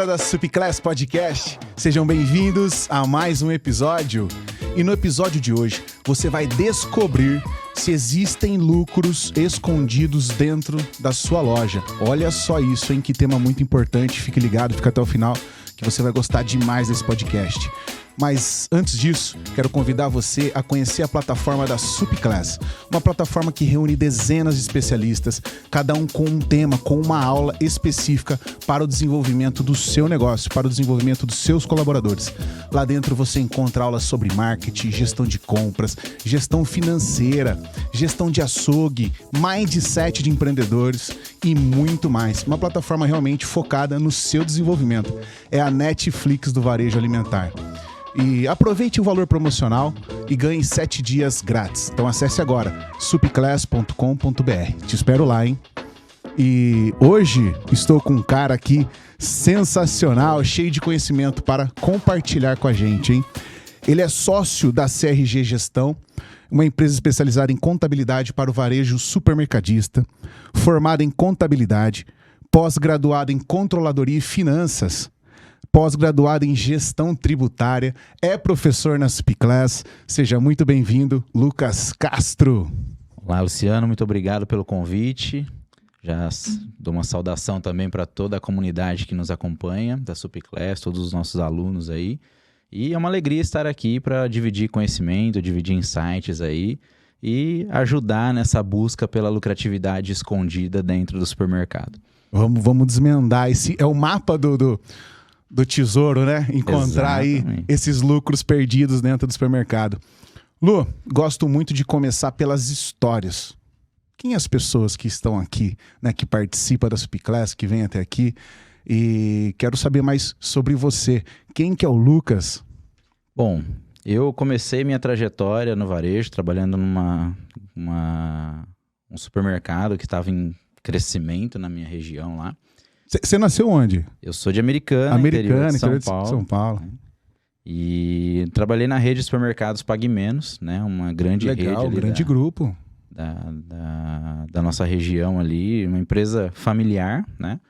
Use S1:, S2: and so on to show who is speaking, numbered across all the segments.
S1: da Supclass Podcast, sejam bem-vindos a mais um episódio. E no episódio de hoje, você vai descobrir se existem lucros escondidos dentro da sua loja. Olha só isso, hein? Que tema muito importante. Fique ligado, fica até o final, que você vai gostar demais desse podcast. Mas antes disso, quero convidar você a conhecer a plataforma da Supclass, uma plataforma que reúne dezenas de especialistas, cada um com um tema, com uma aula específica para o desenvolvimento do seu negócio, para o desenvolvimento dos seus colaboradores. Lá dentro você encontra aulas sobre marketing, gestão de compras, gestão financeira, gestão de açougue, mindset de empreendedores e muito mais. Uma plataforma realmente focada no seu desenvolvimento. É a Netflix do varejo alimentar. E aproveite o valor promocional e ganhe 7 dias grátis. Então acesse agora, supclass.com.br. Te espero lá, hein? E hoje estou com um cara aqui sensacional, cheio de conhecimento para compartilhar com a gente, hein? Ele é sócio da CRG Gestão, uma empresa especializada em contabilidade para o varejo supermercadista, formado em contabilidade, pós-graduado em controladoria e finanças, pós-graduado em gestão tributária, é professor na Supclass. Seja muito bem-vindo, Lucas Castro.
S2: Olá, Luciano, muito obrigado pelo convite. Já dou uma saudação também para toda a comunidade que nos acompanha, da Supclass, todos os nossos alunos aí. E é uma alegria estar aqui para dividir conhecimento, dividir insights aí e ajudar nessa busca pela lucratividade escondida dentro do supermercado. Vamos
S1: desmendar. Esse é o mapa do tesouro, né? Encontrar
S2: Exatamente.
S1: Aí esses lucros perdidos dentro do supermercado. Lu, gosto muito de começar pelas histórias. Quem as pessoas que estão aqui, né, que participam da Supclass, que vêm até aqui, e quero saber mais sobre você. Quem que é o Lucas?
S2: Bom, eu comecei minha trajetória no varejo, trabalhando num supermercado que estava em crescimento na minha região lá.
S1: Você nasceu onde?
S2: Eu sou de Americana, interior de
S1: São Paulo.
S2: E trabalhei na rede de supermercados Pague Menos, né? Uma grande rede ali
S1: grande grupo
S2: da nossa região ali, uma empresa familiar, né?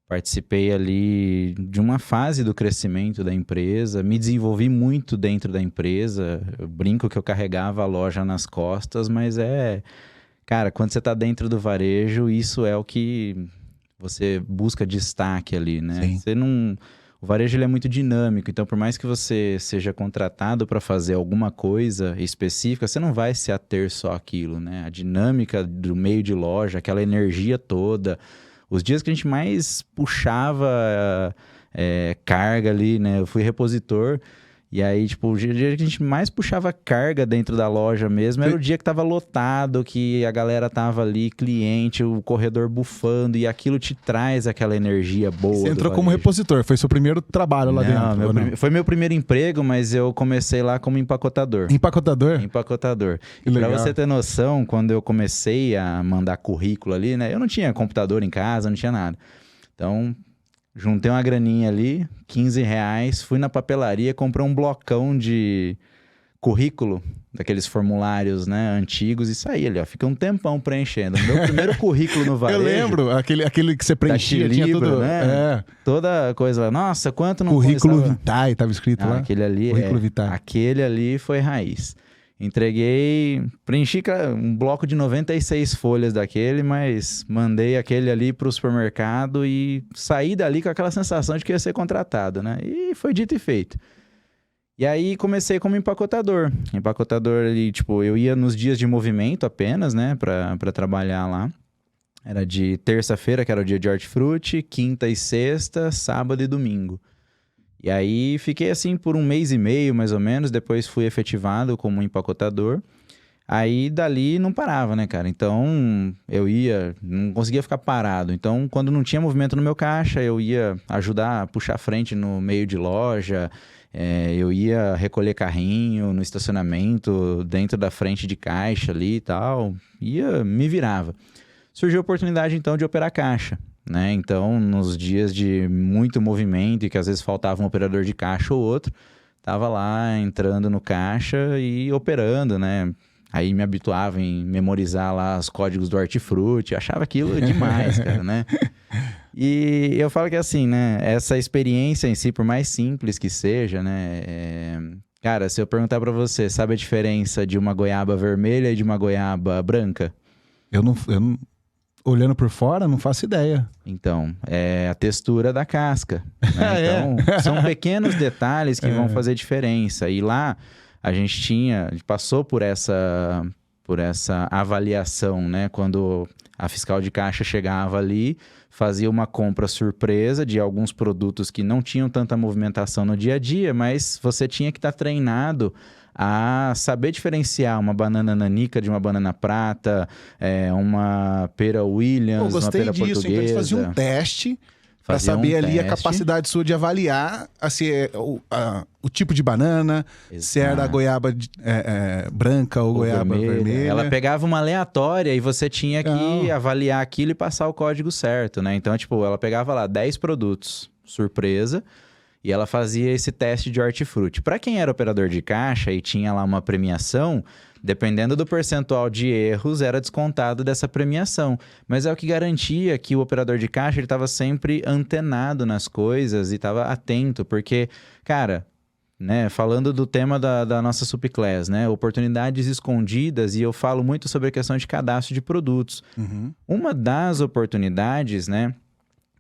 S2: Participei ali de uma fase do crescimento da empresa, me desenvolvi muito dentro da empresa. Eu brinco que eu carregava a loja nas costas, mas cara, quando você está dentro do varejo, isso é o que você busca destaque ali, né?
S1: Sim.
S2: O varejo ele é muito dinâmico, então por mais que você seja contratado para fazer alguma coisa específica, você não vai se ater só àquilo, né? A dinâmica do meio de loja, aquela energia toda, os dias que a gente mais puxava carga ali, né? Eu fui repositor. E aí, tipo, o dia que a gente mais puxava carga dentro da loja mesmo era o dia que tava lotado, que a galera tava ali, cliente, o corredor bufando, e aquilo te traz aquela energia boa.
S1: Você entrou como repositor, foi seu primeiro trabalho lá dentro?
S2: Foi meu primeiro emprego, mas eu comecei lá como empacotador.
S1: Empacotador?
S2: Empacotador.
S1: Que legal.
S2: Pra você ter noção, quando eu comecei a mandar currículo ali, né? Eu não tinha computador em casa, não tinha nada. Então, juntei uma graninha ali, R$15, fui na papelaria, comprei um blocão de currículo, daqueles formulários, né, antigos, e saí ali, ó. Fica um tempão preenchendo. Meu primeiro currículo no varejo...
S1: Eu lembro, aquele que você preenchia, tinha tudo...
S2: né? Toda coisa lá. Nossa, quanto não...
S1: Currículo Vitae, estava escrito lá.
S2: Aquele ali,
S1: currículo Vitae.
S2: Aquele ali foi raiz. Preenchi um bloco de 96 folhas daquele, mas mandei aquele ali pro supermercado e saí dali com aquela sensação de que ia ser contratado, né? E foi dito e feito. E aí comecei como empacotador. Empacotador ali, tipo, eu ia nos dias de movimento apenas, né, pra trabalhar lá. Era de terça-feira, que era o dia de hortifruti, quinta e sexta, sábado e domingo. E aí fiquei assim por 1 mês e meio, mais ou menos, depois fui efetivado como empacotador. Aí dali não parava, né, cara? Então não conseguia ficar parado. Então quando não tinha movimento no meu caixa, eu ia ajudar a puxar a frente no meio de loja, eu ia recolher carrinho no estacionamento, dentro da frente de caixa ali e tal, me virava. Surgiu a oportunidade então de operar caixa. Né? Então, nos dias de muito movimento e que às vezes faltava um operador de caixa ou outro, tava lá entrando no caixa e operando, né? Aí me habituava em memorizar lá os códigos do hortifruti, achava aquilo demais, cara, né? E eu falo que assim, né? Essa experiência em si, por mais simples que seja, né? Cara, se eu perguntar pra você, sabe a diferença de uma goiaba vermelha e de uma goiaba branca?
S1: Eu não, olhando por fora, não faço ideia.
S2: Então, é a textura da casca, né?
S1: É.
S2: Então, são pequenos detalhes que vão fazer diferença. E lá, a gente passou por essa avaliação, né? Quando a fiscal de caixa chegava ali, fazia uma compra surpresa de alguns produtos que não tinham tanta movimentação no dia a dia, mas você tinha que estar treinado a saber diferenciar uma banana nanica de uma banana prata, uma pera Williams,
S1: Eu gostei
S2: uma pera
S1: disso,
S2: portuguesa.
S1: então eles faziam um teste para saber ali a capacidade sua de avaliar assim, o tipo de banana, se era a goiaba branca ou goiaba vermelha.
S2: Ela pegava uma aleatória e você tinha que avaliar aquilo e passar o código certo, né? Então, tipo, ela pegava lá 10 produtos, surpresa, e ela fazia esse teste de hortifruti. Para quem era operador de caixa e tinha lá uma premiação, dependendo do percentual de erros, era descontado dessa premiação. Mas é o que garantia que o operador de caixa estava sempre antenado nas coisas e estava atento, porque, cara, né, falando do tema da nossa Supiclass, né, oportunidades escondidas, e eu falo muito sobre a questão de cadastro de produtos. Uma das oportunidades, né,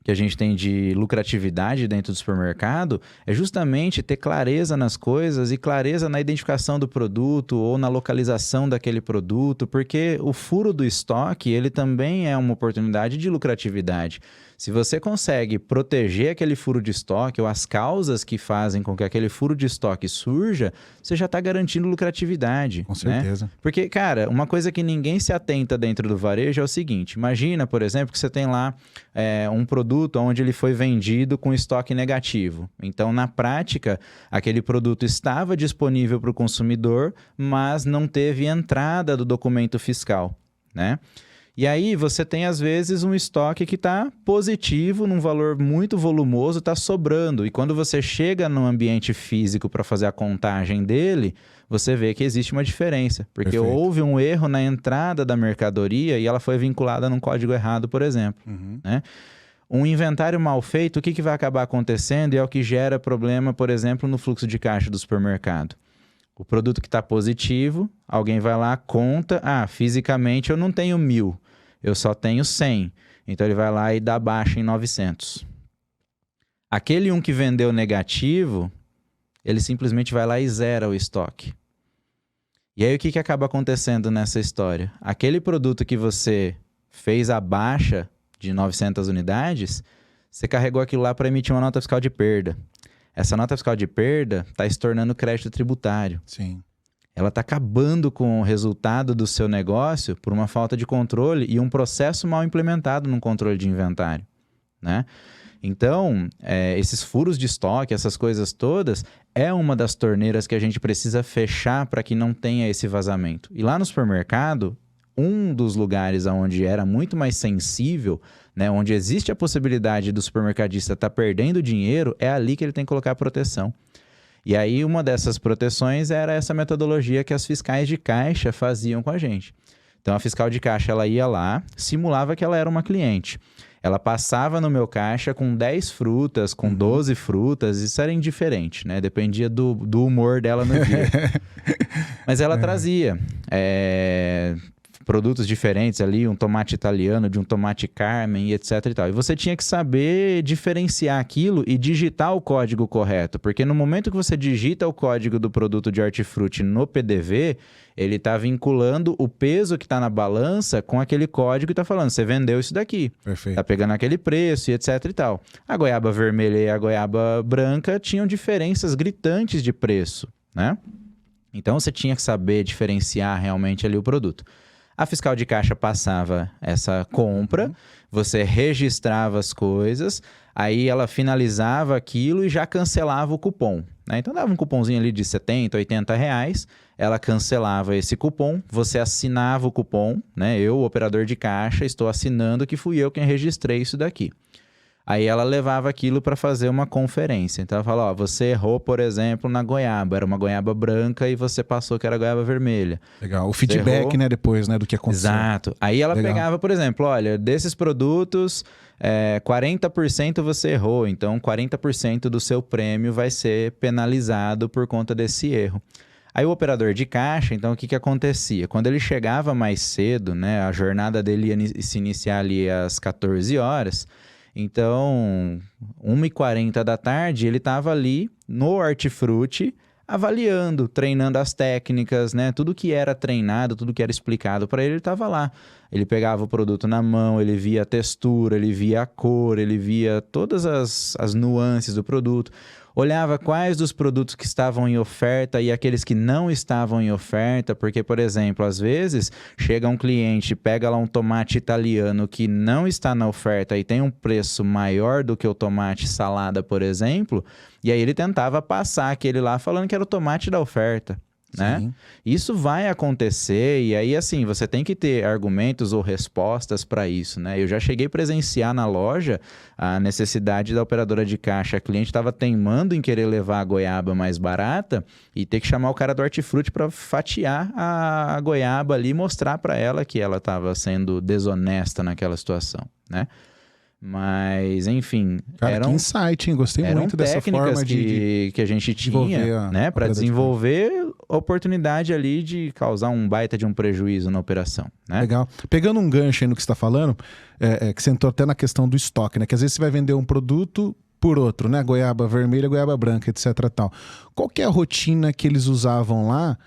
S2: que a gente tem de lucratividade dentro do supermercado é justamente ter clareza nas coisas e clareza na identificação do produto ou na localização daquele produto, porque o furo do estoque, ele também é uma oportunidade de lucratividade. Se você consegue proteger aquele furo de estoque ou as causas que fazem com que aquele furo de estoque surja, você já está garantindo lucratividade.
S1: Com certeza.
S2: Né? Porque, cara, uma coisa que ninguém se atenta dentro do varejo é o seguinte, imagina, por exemplo, que você tem lá um produto onde ele foi vendido com estoque negativo. Então, na prática, aquele produto estava disponível para o consumidor, mas não teve entrada do documento fiscal, né? E aí você tem, às vezes, um estoque que está positivo, num valor muito volumoso, está sobrando. E quando você chega no ambiente físico para fazer a contagem dele, você vê que existe uma diferença. Porque
S1: Perfeito.
S2: Houve um erro na entrada da mercadoria e ela foi vinculada num código errado, por exemplo. Né? Um inventário mal feito, o que vai acabar acontecendo? E é o que gera problema, por exemplo, no fluxo de caixa do supermercado. O produto que está positivo, alguém vai lá, conta, fisicamente eu não tenho 1.000, eu só tenho 100. Então ele vai lá e dá baixa em 900. Aquele que vendeu negativo, ele simplesmente vai lá e zera o estoque. E aí o que acaba acontecendo nessa história? Aquele produto que você fez a baixa de 900 unidades, você carregou aquilo lá para emitir uma nota fiscal de perda. Essa nota fiscal de perda está se tornando crédito tributário.
S1: Sim.
S2: Ela está acabando com o resultado do seu negócio por uma falta de controle e um processo mal implementado no controle de inventário, né? Então, esses furos de estoque, essas coisas todas, é uma das torneiras que a gente precisa fechar para que não tenha esse vazamento. E lá no supermercado, um dos lugares onde era muito mais sensível, né, onde existe a possibilidade do supermercadista estar perdendo dinheiro, é ali que ele tem que colocar a proteção. E aí uma dessas proteções era essa metodologia que as fiscais de caixa faziam com a gente. Então a fiscal de caixa ela ia lá, simulava que ela era uma cliente. Ela passava no meu caixa com 10 frutas, com 12 frutas, isso era indiferente, né? Dependia do humor dela no dia. Mas ela trazia produtos diferentes ali, um tomate italiano, de um tomate Carmen e etc e tal. E você tinha que saber diferenciar aquilo e digitar o código correto, porque no momento que você digita o código do produto de hortifruti no PDV, ele está vinculando o peso que está na balança com aquele código e está falando, você vendeu isso daqui.
S1: Perfeito.
S2: Está pegando aquele preço e etc e tal. A goiaba vermelha e a goiaba branca tinham diferenças gritantes de preço, né? Então você tinha que saber diferenciar realmente ali o produto. A fiscal de caixa passava essa compra, você registrava as coisas, aí ela finalizava aquilo e já cancelava o cupom, né? Então dava um cupomzinho ali de 70, 80 reais, ela cancelava esse cupom, você assinava o cupom, né? Eu, o operador de caixa, estou assinando que fui eu quem registrei isso daqui. Aí ela levava aquilo para fazer uma conferência. Então ela falou, ó, você errou, por exemplo, na goiaba. Era uma goiaba branca e você passou que era goiaba vermelha.
S1: Legal. O feedback,
S2: errou.
S1: né, depois, né, do que aconteceu.
S2: Exato. Aí ela
S1: Legal.
S2: pegava, por exemplo, olha, desses produtos, 40% você errou. Então 40% do seu prêmio vai ser penalizado por conta desse erro. Aí o operador de caixa, então o que acontecia? Quando ele chegava mais cedo, né, a jornada dele ia se iniciar ali às 14 horas... Então, 1h40 da tarde, ele estava ali no Hortifruti, avaliando, treinando as técnicas, né? Tudo que era treinado, tudo que era explicado para ele estava lá. Ele pegava o produto na mão, ele via a textura, ele via a cor, ele via todas as nuances do produto. Olhava quais dos produtos que estavam em oferta e aqueles que não estavam em oferta, porque, por exemplo, às vezes chega um cliente, pega lá um tomate italiano que não está na oferta e tem um preço maior do que o tomate salada, por exemplo, e aí ele tentava passar aquele lá falando que era o tomate da oferta. Né? Isso vai acontecer e aí assim, você tem que ter argumentos ou respostas para isso, né? Eu já cheguei a presenciar na loja a necessidade da operadora de caixa. A cliente estava teimando em querer levar a goiaba mais barata e ter que chamar o cara do hortifruti para fatiar a goiaba ali e mostrar para ela que ela estava sendo desonesta naquela situação, né? Mas, enfim...
S1: Cara, que insight, hein? Gostei muito dessa forma
S2: que a gente tinha, né? Para desenvolver a oportunidade ali de causar um baita de um prejuízo na operação, né?
S1: Legal. Pegando um gancho aí no que você está falando, que você entrou até na questão do estoque, né? Que às vezes você vai vender um produto por outro, né? Goiaba vermelha, goiaba branca, etc. Tal. Qual que é a rotina que eles usavam lá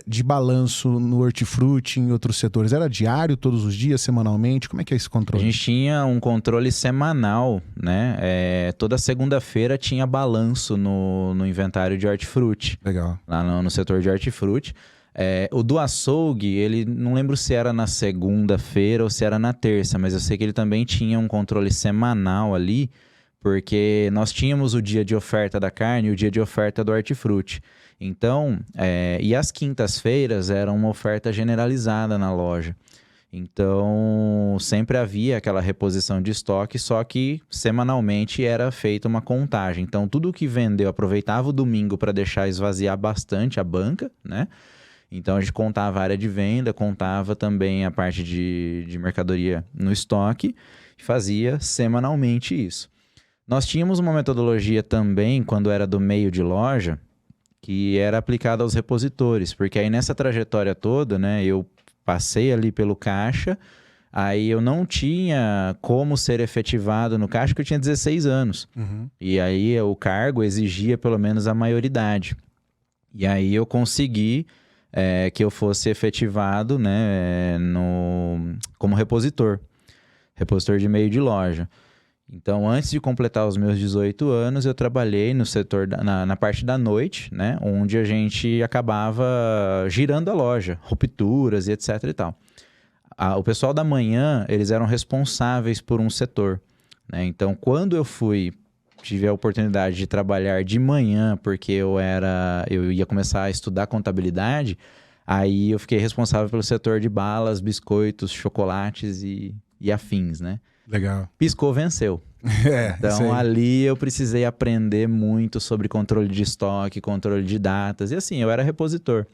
S1: de balanço no hortifruti em outros setores? Era diário, todos os dias, semanalmente? Como é que é esse controle?
S2: A gente tinha um controle semanal, né? Toda segunda-feira tinha balanço no inventário de hortifruti.
S1: Legal.
S2: Lá no setor de hortifruti. O do açougue, ele não lembro se era na segunda-feira ou se era na terça, mas eu sei que ele também tinha um controle semanal ali, porque nós tínhamos o dia de oferta da carne e o dia de oferta do hortifruti. Então, e as quintas-feiras eram uma oferta generalizada na loja. Então, sempre havia aquela reposição de estoque, só que semanalmente era feita uma contagem. Então, tudo que vendeu, aproveitava o domingo para deixar esvaziar bastante a banca, né? Então, a gente contava a área de venda, contava também a parte de mercadoria no estoque e fazia semanalmente isso. Nós tínhamos uma metodologia também, quando era do meio de loja, que era aplicada aos repositores, porque aí nessa trajetória toda, né, eu passei ali pelo caixa, aí eu não tinha como ser efetivado no caixa, porque eu tinha 16 anos.
S1: Uhum.
S2: E aí o cargo exigia pelo menos a maioridade. E aí eu consegui que eu fosse efetivado, né, como repositor de meio de loja. Então, antes de completar os meus 18 anos, eu trabalhei no setor, na parte da noite, né? Onde a gente acabava girando a loja, rupturas e etc e tal. O pessoal da manhã, eles eram responsáveis por um setor, né? Então, quando eu tive a oportunidade de trabalhar de manhã, porque eu ia começar a estudar contabilidade, aí eu fiquei responsável pelo setor de balas, biscoitos, chocolates e afins, né?
S1: Legal.
S2: Piscou, venceu. Então, ali eu precisei aprender muito sobre controle de estoque, controle de datas. E assim, eu era repositor.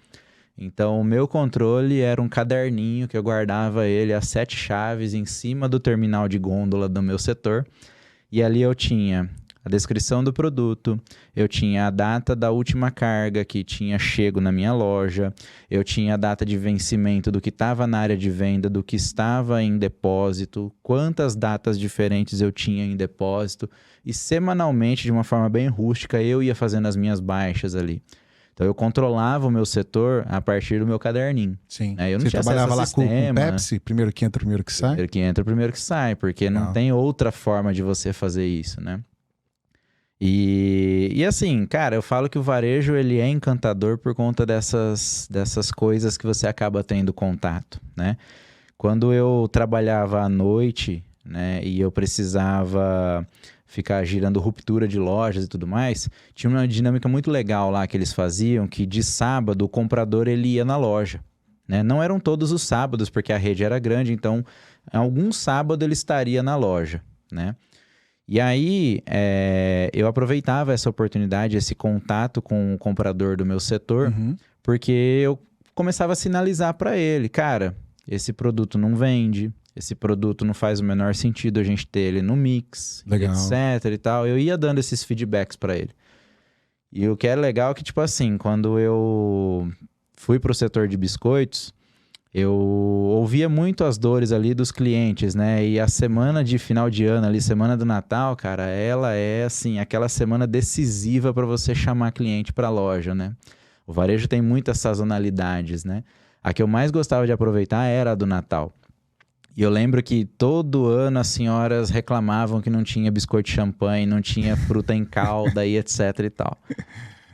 S2: Então, o meu controle era um caderninho que eu guardava ele, as 7 chaves, em cima do terminal de gôndola do meu setor. E ali eu tinha a descrição do produto, eu tinha a data da última carga que tinha chego na minha loja, eu tinha a data de vencimento do que estava na área de venda, do que estava em depósito, quantas datas diferentes eu tinha em depósito, e semanalmente, de uma forma bem rústica, eu ia fazendo as minhas baixas ali. Então, eu controlava o meu setor a partir do meu caderninho.
S1: Sim.
S2: Eu não tinha
S1: trabalhava lá
S2: sistema,
S1: com Pepsi? Primeiro que entra, primeiro que sai?
S2: Primeiro que entra, primeiro que sai, porque não tem outra forma de você fazer isso, né? E assim, cara, eu falo que o varejo ele é encantador por conta dessas coisas que você acaba tendo contato, né? Quando eu trabalhava à noite, né, e eu precisava ficar girando ruptura de lojas e tudo mais, tinha uma dinâmica muito legal lá que eles faziam, que de sábado o comprador ele ia na loja, né? Não eram todos os sábados, porque a rede era grande, então algum sábado ele estaria na loja, né? E aí, eu aproveitava essa oportunidade, esse contato com o comprador do meu setor, porque eu começava a sinalizar para ele, cara, esse produto não vende, esse produto não faz o menor sentido a gente ter ele no mix,
S1: Legal.
S2: etc e tal. Eu ia dando esses feedbacks para ele. E o que é legal é que, tipo assim, quando eu fui pro setor de biscoitos, eu ouvia muito as dores ali dos clientes, né? E a semana de final de ano ali, semana do Natal, cara, ela é assim, aquela semana decisiva para você chamar cliente para a loja, né? O varejo tem muitas sazonalidades, né? A que eu mais gostava de aproveitar era a do Natal. E eu lembro que todo ano as senhoras reclamavam que não tinha biscoito de champanhe, não tinha fruta em calda e etc e tal.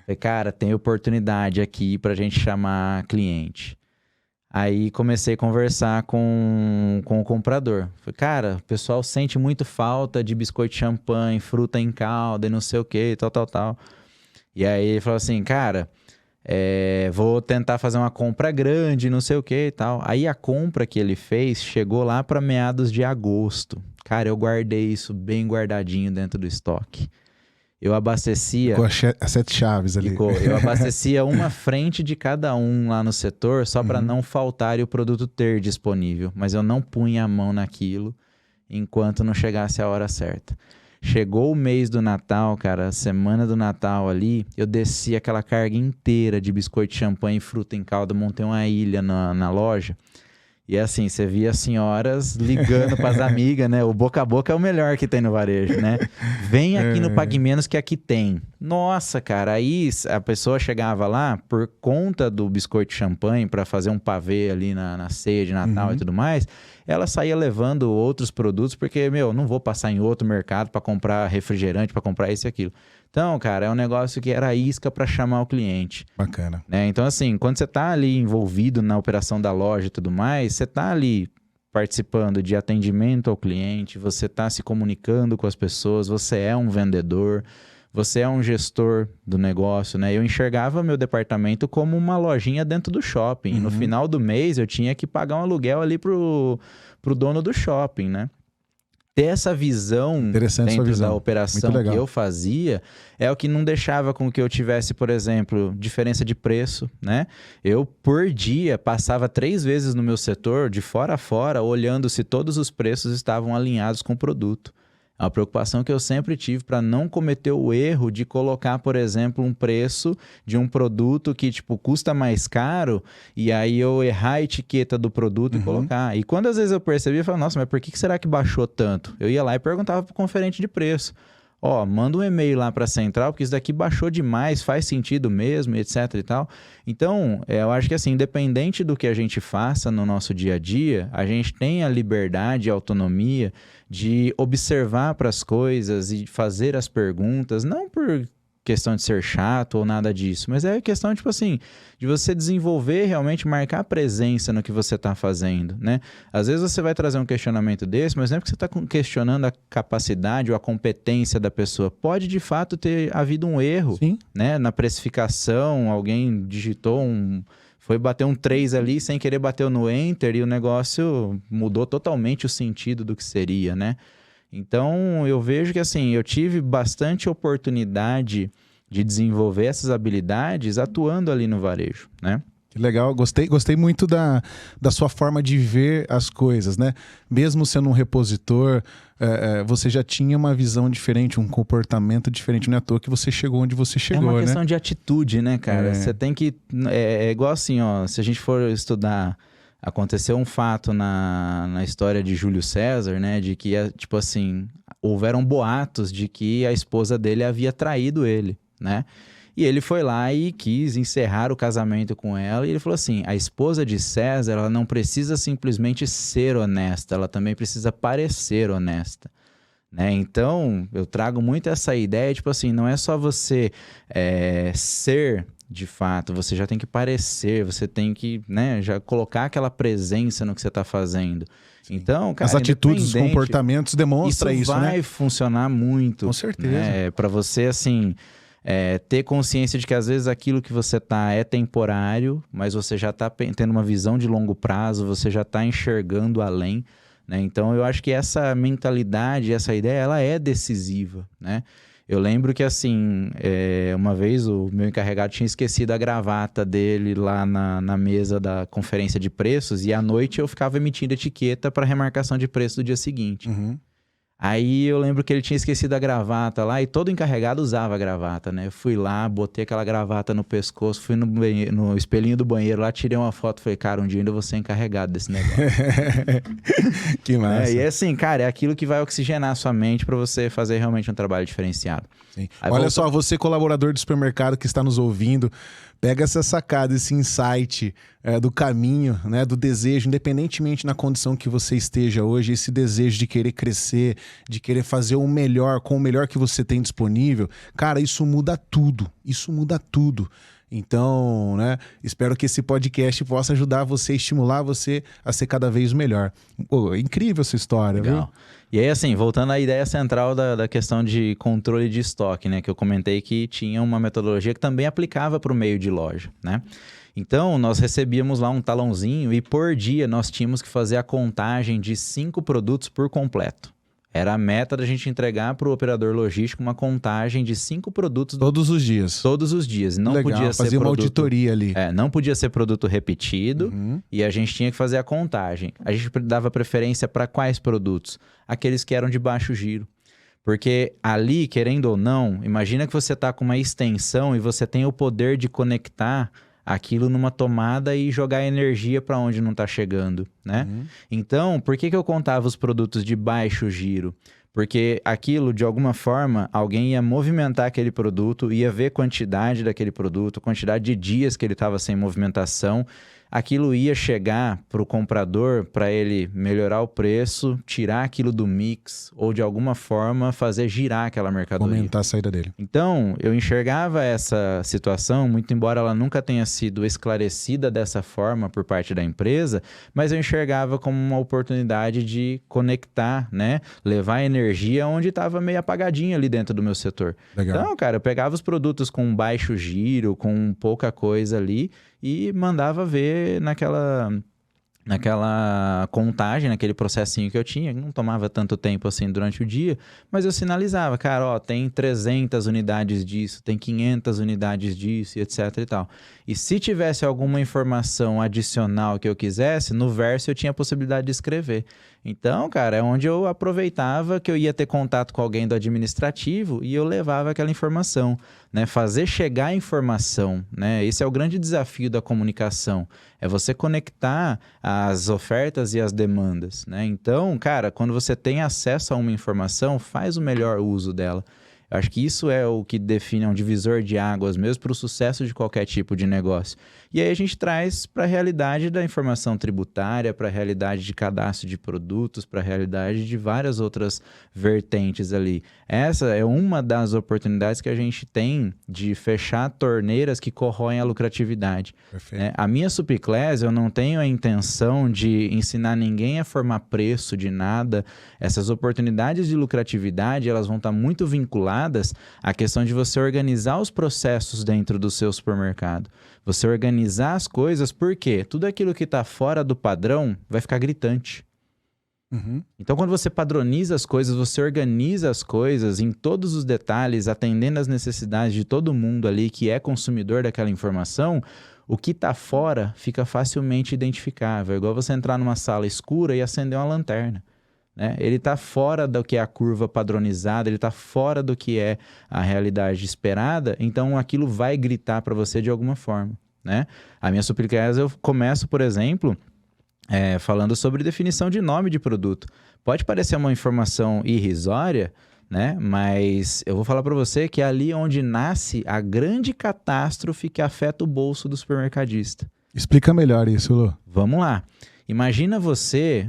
S2: Falei, cara, tem oportunidade aqui pra gente chamar cliente. Aí comecei a conversar com o comprador. Falei, cara, o pessoal sente muito falta de biscoito de champanhe, fruta em calda e não sei o que, tal. E aí ele falou assim, cara, vou tentar fazer uma compra grande, não sei o que e tal. Aí a compra que ele fez chegou lá para meados de agosto. Cara, eu guardei isso bem guardadinho dentro do estoque. Eu abastecia...
S1: Ficou as 7 chaves ali.
S2: Eu abastecia uma frente de cada um lá no setor, só para não faltar e o produto ter disponível. Mas eu não punha a mão naquilo enquanto não chegasse a hora certa. Chegou o mês do Natal, cara, a semana do Natal ali, eu desci aquela carga inteira de biscoito de champanhe e fruta em calda, montei uma ilha na loja. E assim, você via as senhoras ligando para as amigas, né? O boca a boca é o melhor que tem no varejo, né? Vem aqui no Pague Menos que aqui tem. Nossa, cara, aí a pessoa chegava lá por conta do biscoito de champanhe para fazer um pavê ali na ceia de Natal e tudo mais, ela saía levando outros produtos porque, não vou passar em outro mercado para comprar refrigerante, para comprar isso e aquilo. Então, cara, é um negócio que era isca para chamar o cliente.
S1: Bacana.
S2: Né? Então, assim, quando você tá ali envolvido na operação da loja e tudo mais, você tá ali participando de atendimento ao cliente, você tá se comunicando com as pessoas, você é um vendedor, você é um gestor do negócio, né? Eu enxergava meu departamento como uma lojinha dentro do shopping. E no final do mês eu tinha que pagar um aluguel ali pro dono do shopping, né? Ter essa visão dentro da operação que eu fazia é o que não deixava com que eu tivesse, por exemplo, diferença de preço, né? Eu, por dia, passava 3 vezes no meu setor, de fora a fora, olhando se todos os preços estavam alinhados com o produto. É uma preocupação que eu sempre tive para não cometer o erro de colocar, por exemplo, um preço de um produto que, custa mais caro e aí eu errar a etiqueta do produto e colocar. E quando às vezes eu percebi, eu falava, nossa, mas por que será que baixou tanto? Eu ia lá e perguntava para o conferente de preço. Manda um e-mail lá para a central, porque isso daqui baixou demais, faz sentido mesmo, etc e tal. Então, eu acho que assim, independente do que a gente faça no nosso dia a dia, a gente tem a liberdade e a autonomia de observar para as coisas e fazer as perguntas, não por questão de ser chato ou nada disso, mas é questão, de você desenvolver, realmente marcar presença no que você está fazendo, né? Às vezes você vai trazer um questionamento desse, mas não é porque você está questionando a capacidade ou a competência da pessoa. Pode, de fato, ter havido um erro, né? Na precificação, alguém digitou foi bater um 3 ali, sem querer bateu no Enter e o negócio mudou totalmente o sentido do que seria, né? Então, eu vejo que assim, eu tive bastante oportunidade de desenvolver essas habilidades atuando ali no varejo, né?
S1: Que legal, gostei muito da sua forma de ver as coisas, né? Mesmo sendo um repositor, você já tinha uma visão diferente, um comportamento diferente, não é à toa que você chegou onde você chegou, né?
S2: É uma questão de atitude, né, cara? Você tem que... É igual assim, se a gente for estudar... Aconteceu um fato na história de Júlio César, né? De que, houveram boatos de que a esposa dele havia traído ele, né? E ele foi lá e quis encerrar o casamento com ela. E ele falou assim, a esposa de César, ela não precisa simplesmente ser honesta, ela também precisa parecer honesta. Né? Então, eu trago muito essa ideia, não é só você ser... De fato, você já tem que parecer, você tem que, né, já colocar aquela presença no que você está fazendo. Então, cara,
S1: as atitudes, os comportamentos demonstram isso, né?
S2: Vai funcionar muito.
S1: Com certeza.
S2: Né? Para você, assim, ter consciência de que às vezes aquilo que você tá é temporário, mas você já está tendo uma visão de longo prazo, você já está enxergando além. né? Então, eu acho que essa mentalidade, essa ideia, ela é decisiva, né? Eu lembro que, assim, uma vez o meu encarregado tinha esquecido a gravata dele lá na mesa da conferência de preços e à noite eu ficava emitindo etiqueta para remarcação de preço do dia seguinte.
S1: Uhum.
S2: Aí eu lembro que ele tinha esquecido a gravata lá e todo encarregado usava a gravata, né? Eu fui lá, botei aquela gravata no pescoço, fui no espelhinho do banheiro lá, tirei uma foto, falei, cara, um dia ainda vou ser encarregado desse negócio.
S1: Que massa.
S2: E assim, cara, é aquilo que vai oxigenar a sua mente para você fazer realmente um trabalho diferenciado.
S1: Sim. Olha só, você colaborador do supermercado que está nos ouvindo, pega essa sacada, esse insight do caminho, né, do desejo, independentemente na condição que você esteja hoje, esse desejo de querer crescer, de querer fazer o melhor, com o melhor que você tem disponível, cara, isso muda tudo, isso muda tudo. Então, né, espero que esse podcast possa ajudar você, estimular você a ser cada vez melhor. Pô, é incrível essa história,
S2: Legal.
S1: Viu?
S2: E aí, assim, voltando à ideia central da questão de controle de estoque, né? Que eu comentei que tinha uma metodologia que também aplicava para o meio de loja, né? Então, nós recebíamos lá um talãozinho e por dia nós tínhamos que fazer a contagem de 5 produtos por completo. Era a meta da gente entregar para o operador logístico uma contagem de 5 produtos
S1: todos os dias.
S2: Todos os dias. Não
S1: Legal,
S2: podia ser
S1: fazer uma
S2: produto,
S1: auditoria ali.
S2: não podia ser produto repetido e a gente tinha que fazer a contagem. A gente dava preferência para quais produtos? Aqueles que eram de baixo giro. Porque ali, querendo ou não, imagina que você está com uma extensão e você tem o poder de conectar aquilo numa tomada e jogar energia para onde não está chegando, né? Então, por que eu contava os produtos de baixo giro? Porque aquilo, de alguma forma, alguém ia movimentar aquele produto, ia ver quantidade daquele produto, quantidade de dias que ele estava sem movimentação. Aquilo ia chegar para o comprador, para ele melhorar o preço, tirar aquilo do mix ou, de alguma forma, fazer girar aquela mercadoria.
S1: Aumentar a saída dele.
S2: Então, eu enxergava essa situação, muito embora ela nunca tenha sido esclarecida dessa forma por parte da empresa, mas eu enxergava como uma oportunidade de conectar, né? Levar energia onde estava meio apagadinho ali dentro do meu setor.
S1: Legal.
S2: Então, cara, eu pegava os produtos com baixo giro, com pouca coisa ali e mandava ver naquela contagem, naquele processinho que eu tinha, não tomava tanto tempo assim durante o dia, mas eu sinalizava, cara, ó, tem 300 unidades disso, tem 500 unidades disso, etc e tal. E se tivesse alguma informação adicional que eu quisesse, no verso eu tinha a possibilidade de escrever. Então, cara, é onde eu aproveitava que eu ia ter contato com alguém do administrativo e eu levava aquela informação, né? Fazer chegar a informação, né? Esse é o grande desafio da comunicação, é você conectar as ofertas e as demandas, né? Então, cara, quando você tem acesso a uma informação, faz o melhor uso dela. Eu acho que isso é o que define um divisor de águas mesmo para o sucesso de qualquer tipo de negócio. E aí a gente traz para a realidade da informação tributária, para a realidade de cadastro de produtos, para a realidade de várias outras vertentes ali. Essa é uma das oportunidades que a gente tem de fechar torneiras que corroem a lucratividade.
S1: Perfeito.
S2: A minha Supiclass, eu não tenho a intenção de ensinar ninguém a formar preço de nada. Essas oportunidades de lucratividade, elas vão estar muito vinculadas à questão de você organizar os processos dentro do seu supermercado. Você organizar as coisas, porque tudo aquilo que está fora do padrão vai ficar gritante. Então, quando você padroniza as coisas, você organiza as coisas em todos os detalhes, atendendo às necessidades de todo mundo ali que é consumidor daquela informação, o que está fora fica facilmente identificável. É igual você entrar numa sala escura e acender uma lanterna. Né? Ele está fora do que é a curva padronizada, ele está fora do que é a realidade esperada, então aquilo vai gritar para você de alguma forma. Né? A minha Supiclass, eu começo, por exemplo, falando sobre definição de nome de produto. Pode parecer uma informação irrisória, né? Mas eu vou falar para você que é ali onde nasce a grande catástrofe que afeta o bolso do supermercadista.
S1: Explica melhor isso, Lu.
S2: Vamos lá. Imagina você,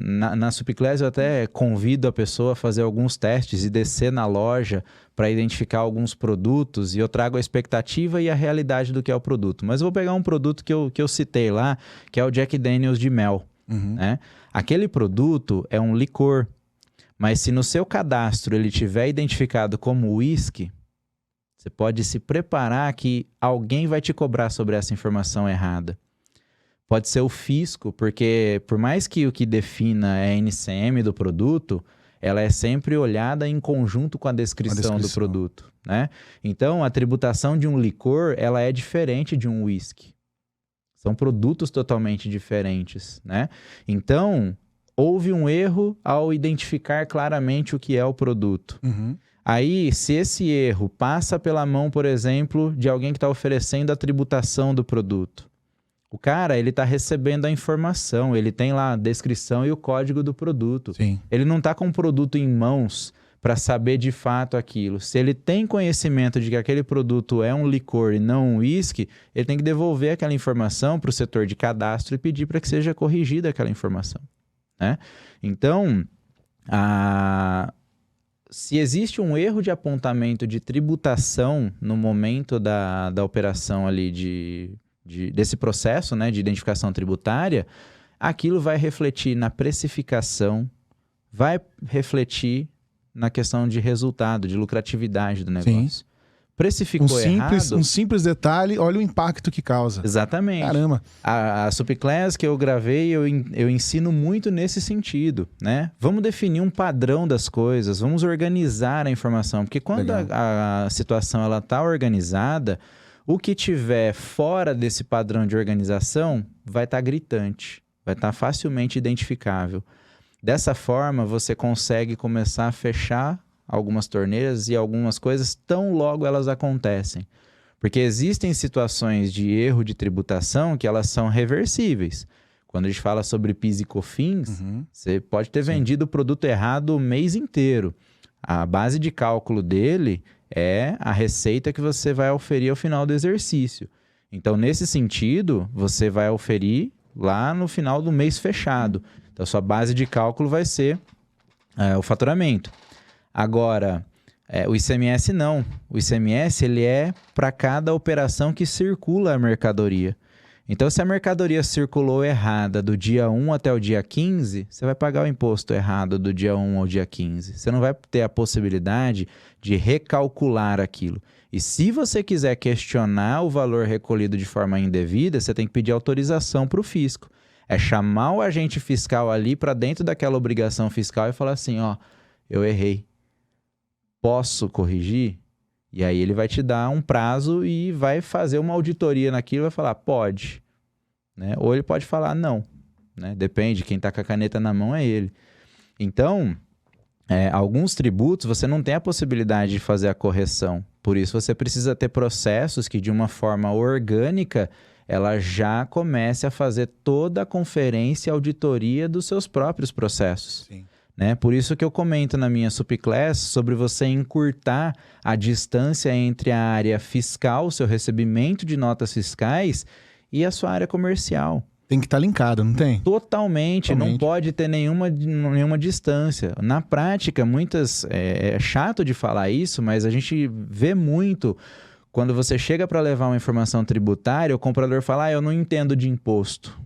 S2: na Supiclass eu até convido a pessoa a fazer alguns testes e descer na loja para identificar alguns produtos e eu trago a expectativa e a realidade do que é o produto. Mas eu vou pegar um produto que eu citei lá, que é o Jack Daniel's de mel. Né? Aquele produto é um licor, mas se no seu cadastro ele tiver identificado como whisky, você pode se preparar que alguém vai te cobrar sobre essa informação errada. Pode ser o fisco, porque por mais que o que defina é a NCM do produto, ela é sempre olhada em conjunto com a descrição do produto, né? Então, a tributação de um licor, ela é diferente de um whisky. São produtos totalmente diferentes, né? Então, houve um erro ao identificar claramente o que é o produto. Aí, se esse erro passa pela mão, por exemplo, de alguém que está oferecendo a tributação do produto, o cara, ele está recebendo a informação, ele tem lá a descrição e o código do produto.
S1: Sim.
S2: Ele não está com o produto em mãos para saber de fato aquilo. Se ele tem conhecimento de que aquele produto é um licor e não um uísque, ele tem que devolver aquela informação para o setor de cadastro e pedir para que seja corrigida aquela informação, né? Então, se existe um erro de apontamento de tributação no momento da operação ali desse processo, né, de identificação tributária, aquilo vai refletir na precificação, vai refletir na questão de resultado, de lucratividade do negócio. Sim. Precificou errado...
S1: Um simples detalhe, olha o impacto que causa.
S2: Exatamente.
S1: Caramba.
S2: A Subclass que eu gravei, eu ensino muito nesse sentido, né? Vamos definir um padrão das coisas, vamos organizar a informação, porque quando a situação está organizada, o que tiver fora desse padrão de organização vai estar gritante, vai estar facilmente identificável. Dessa forma, você consegue começar a fechar algumas torneiras e algumas coisas tão logo elas acontecem. Porque existem situações de erro de tributação que elas são reversíveis. Quando a gente fala sobre PIS e COFINS, você pode ter vendido o produto errado o mês inteiro. A base de cálculo dele é a receita que você vai oferir ao final do exercício. Então, nesse sentido, você vai oferir lá no final do mês fechado. Então, sua base de cálculo vai ser o faturamento. Agora, o ICMS não. O ICMS ele é para cada operação que circula a mercadoria. Então, se a mercadoria circulou errada do dia 1 até o dia 15, você vai pagar o imposto errado do dia 1 ao dia 15. Você não vai ter a possibilidade de recalcular aquilo. E se você quiser questionar o valor recolhido de forma indevida, você tem que pedir autorização para o fisco. É chamar o agente fiscal ali para dentro daquela obrigação fiscal e falar assim, ó, eu errei. Posso corrigir? E aí ele vai te dar um prazo e vai fazer uma auditoria naquilo e vai falar, pode. Né? Ou ele pode falar não. Né? Depende, quem está com a caneta na mão é ele. Então, alguns tributos você não tem a possibilidade de fazer a correção. Por isso você precisa ter processos que de uma forma orgânica ela já comece a fazer toda a conferência e auditoria dos seus próprios processos. Sim. Né? Por isso que eu comento na minha Subclass sobre você encurtar a distância entre a área fiscal, seu recebimento de notas fiscais, e a sua área comercial.
S1: Tem que estar linkado, não tem?
S2: Totalmente, não pode ter nenhuma distância. Na prática, é chato de falar isso, mas a gente vê muito quando você chega para levar uma informação tributária, o comprador fala, eu não entendo de imposto.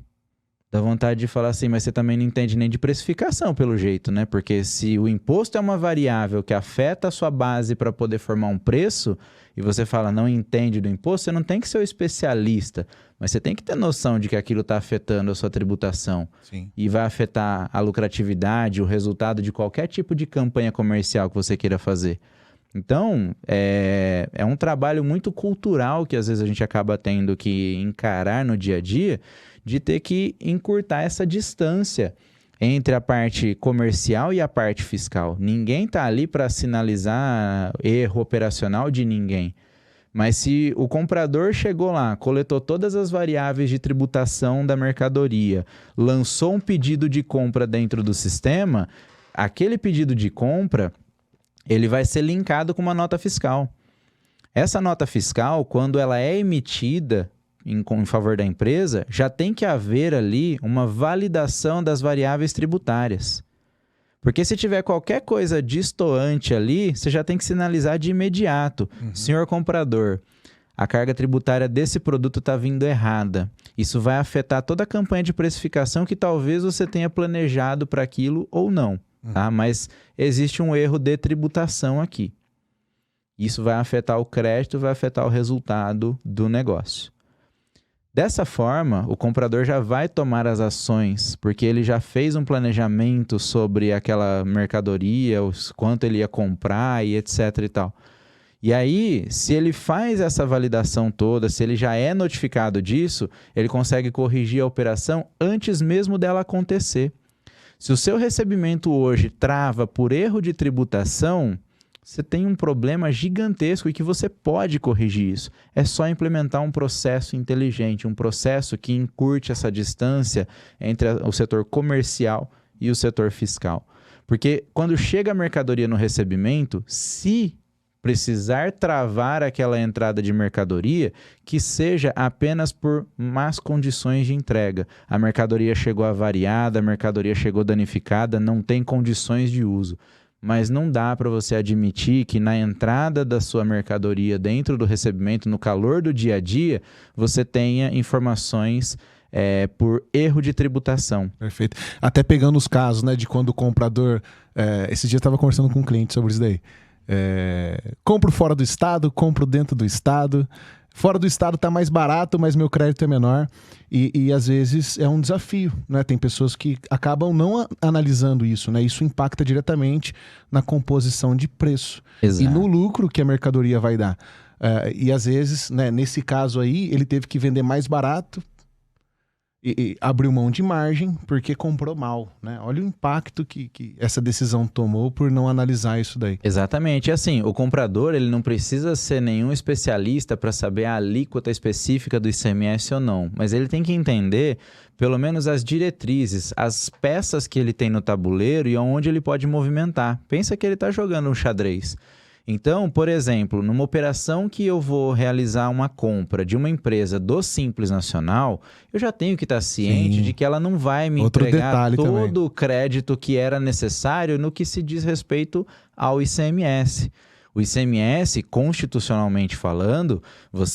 S2: Dá vontade de falar assim, mas você também não entende nem de precificação, pelo jeito, né? Porque se o imposto é uma variável que afeta a sua base para poder formar um preço, e você fala, não entende do imposto, você não tem que ser o especialista, mas você tem que ter noção de que aquilo está afetando a sua tributação. Sim. E vai afetar a lucratividade, o resultado de qualquer tipo de campanha comercial que você queira fazer. Então, é um trabalho muito cultural que às vezes a gente acaba tendo que encarar no dia a dia, de ter que encurtar essa distância entre a parte comercial e a parte fiscal. Ninguém está ali para sinalizar erro operacional de ninguém. Mas se o comprador chegou lá, coletou todas as variáveis de tributação da mercadoria, lançou um pedido de compra dentro do sistema, aquele pedido de compra ele vai ser linkado com uma nota fiscal. Essa nota fiscal, quando ela é emitida em favor da empresa, já tem que haver ali uma validação das variáveis tributárias. Porque se tiver qualquer coisa destoante ali, você já tem que sinalizar de imediato. Senhor comprador, a carga tributária desse produto está vindo errada. Isso vai afetar toda a campanha de precificação que talvez você tenha planejado para aquilo ou não. Tá? Mas existe um erro de tributação aqui. Isso vai afetar o crédito, vai afetar o resultado do negócio. Dessa forma, o comprador já vai tomar as ações, porque ele já fez um planejamento sobre aquela mercadoria, quanto ele ia comprar e etc e tal. E aí, se ele faz essa validação toda, se ele já é notificado disso, ele consegue corrigir a operação antes mesmo dela acontecer. Se o seu recebimento hoje trava por erro de tributação, você tem um problema gigantesco e que você pode corrigir isso. É só implementar um processo inteligente, um processo que encurte essa distância entre o setor comercial e o setor fiscal. Porque quando chega a mercadoria no recebimento, se precisar travar aquela entrada de mercadoria, que seja apenas por más condições de entrega. A mercadoria chegou avariada, a mercadoria chegou danificada, não tem condições de uso. Mas não dá para você admitir que na entrada da sua mercadoria dentro do recebimento, no calor do dia a dia, você tenha informações por erro de tributação.
S1: Perfeito. Até pegando os casos, né, de quando o comprador... esse dia eu estava conversando com um cliente sobre isso daí. Compro fora do estado, compro dentro do estado. Fora do estado está mais barato, mas meu crédito é menor. E às vezes é um desafio, né? Tem pessoas que acabam não analisando isso, né? Isso impacta diretamente na composição de preço.
S2: Exato.
S1: E no lucro que a mercadoria vai dar. E às vezes, né, nesse caso aí, ele teve que vender mais barato e abriu mão de margem porque comprou mal, né? Olha o impacto que essa decisão tomou por não analisar isso daí.
S2: Exatamente. E assim, o comprador ele não precisa ser nenhum especialista para saber a alíquota específica do ICMS ou não, mas ele tem que entender pelo menos as diretrizes, as peças que ele tem no tabuleiro e onde ele pode movimentar. Pensa que ele está jogando um xadrez. Então, por exemplo, numa operação que eu vou realizar uma compra de uma empresa do Simples Nacional, eu já tenho que estar ciente de que ela não vai me entregar todo o crédito que era necessário no que se diz respeito ao ICMS. O ICMS, constitucionalmente falando,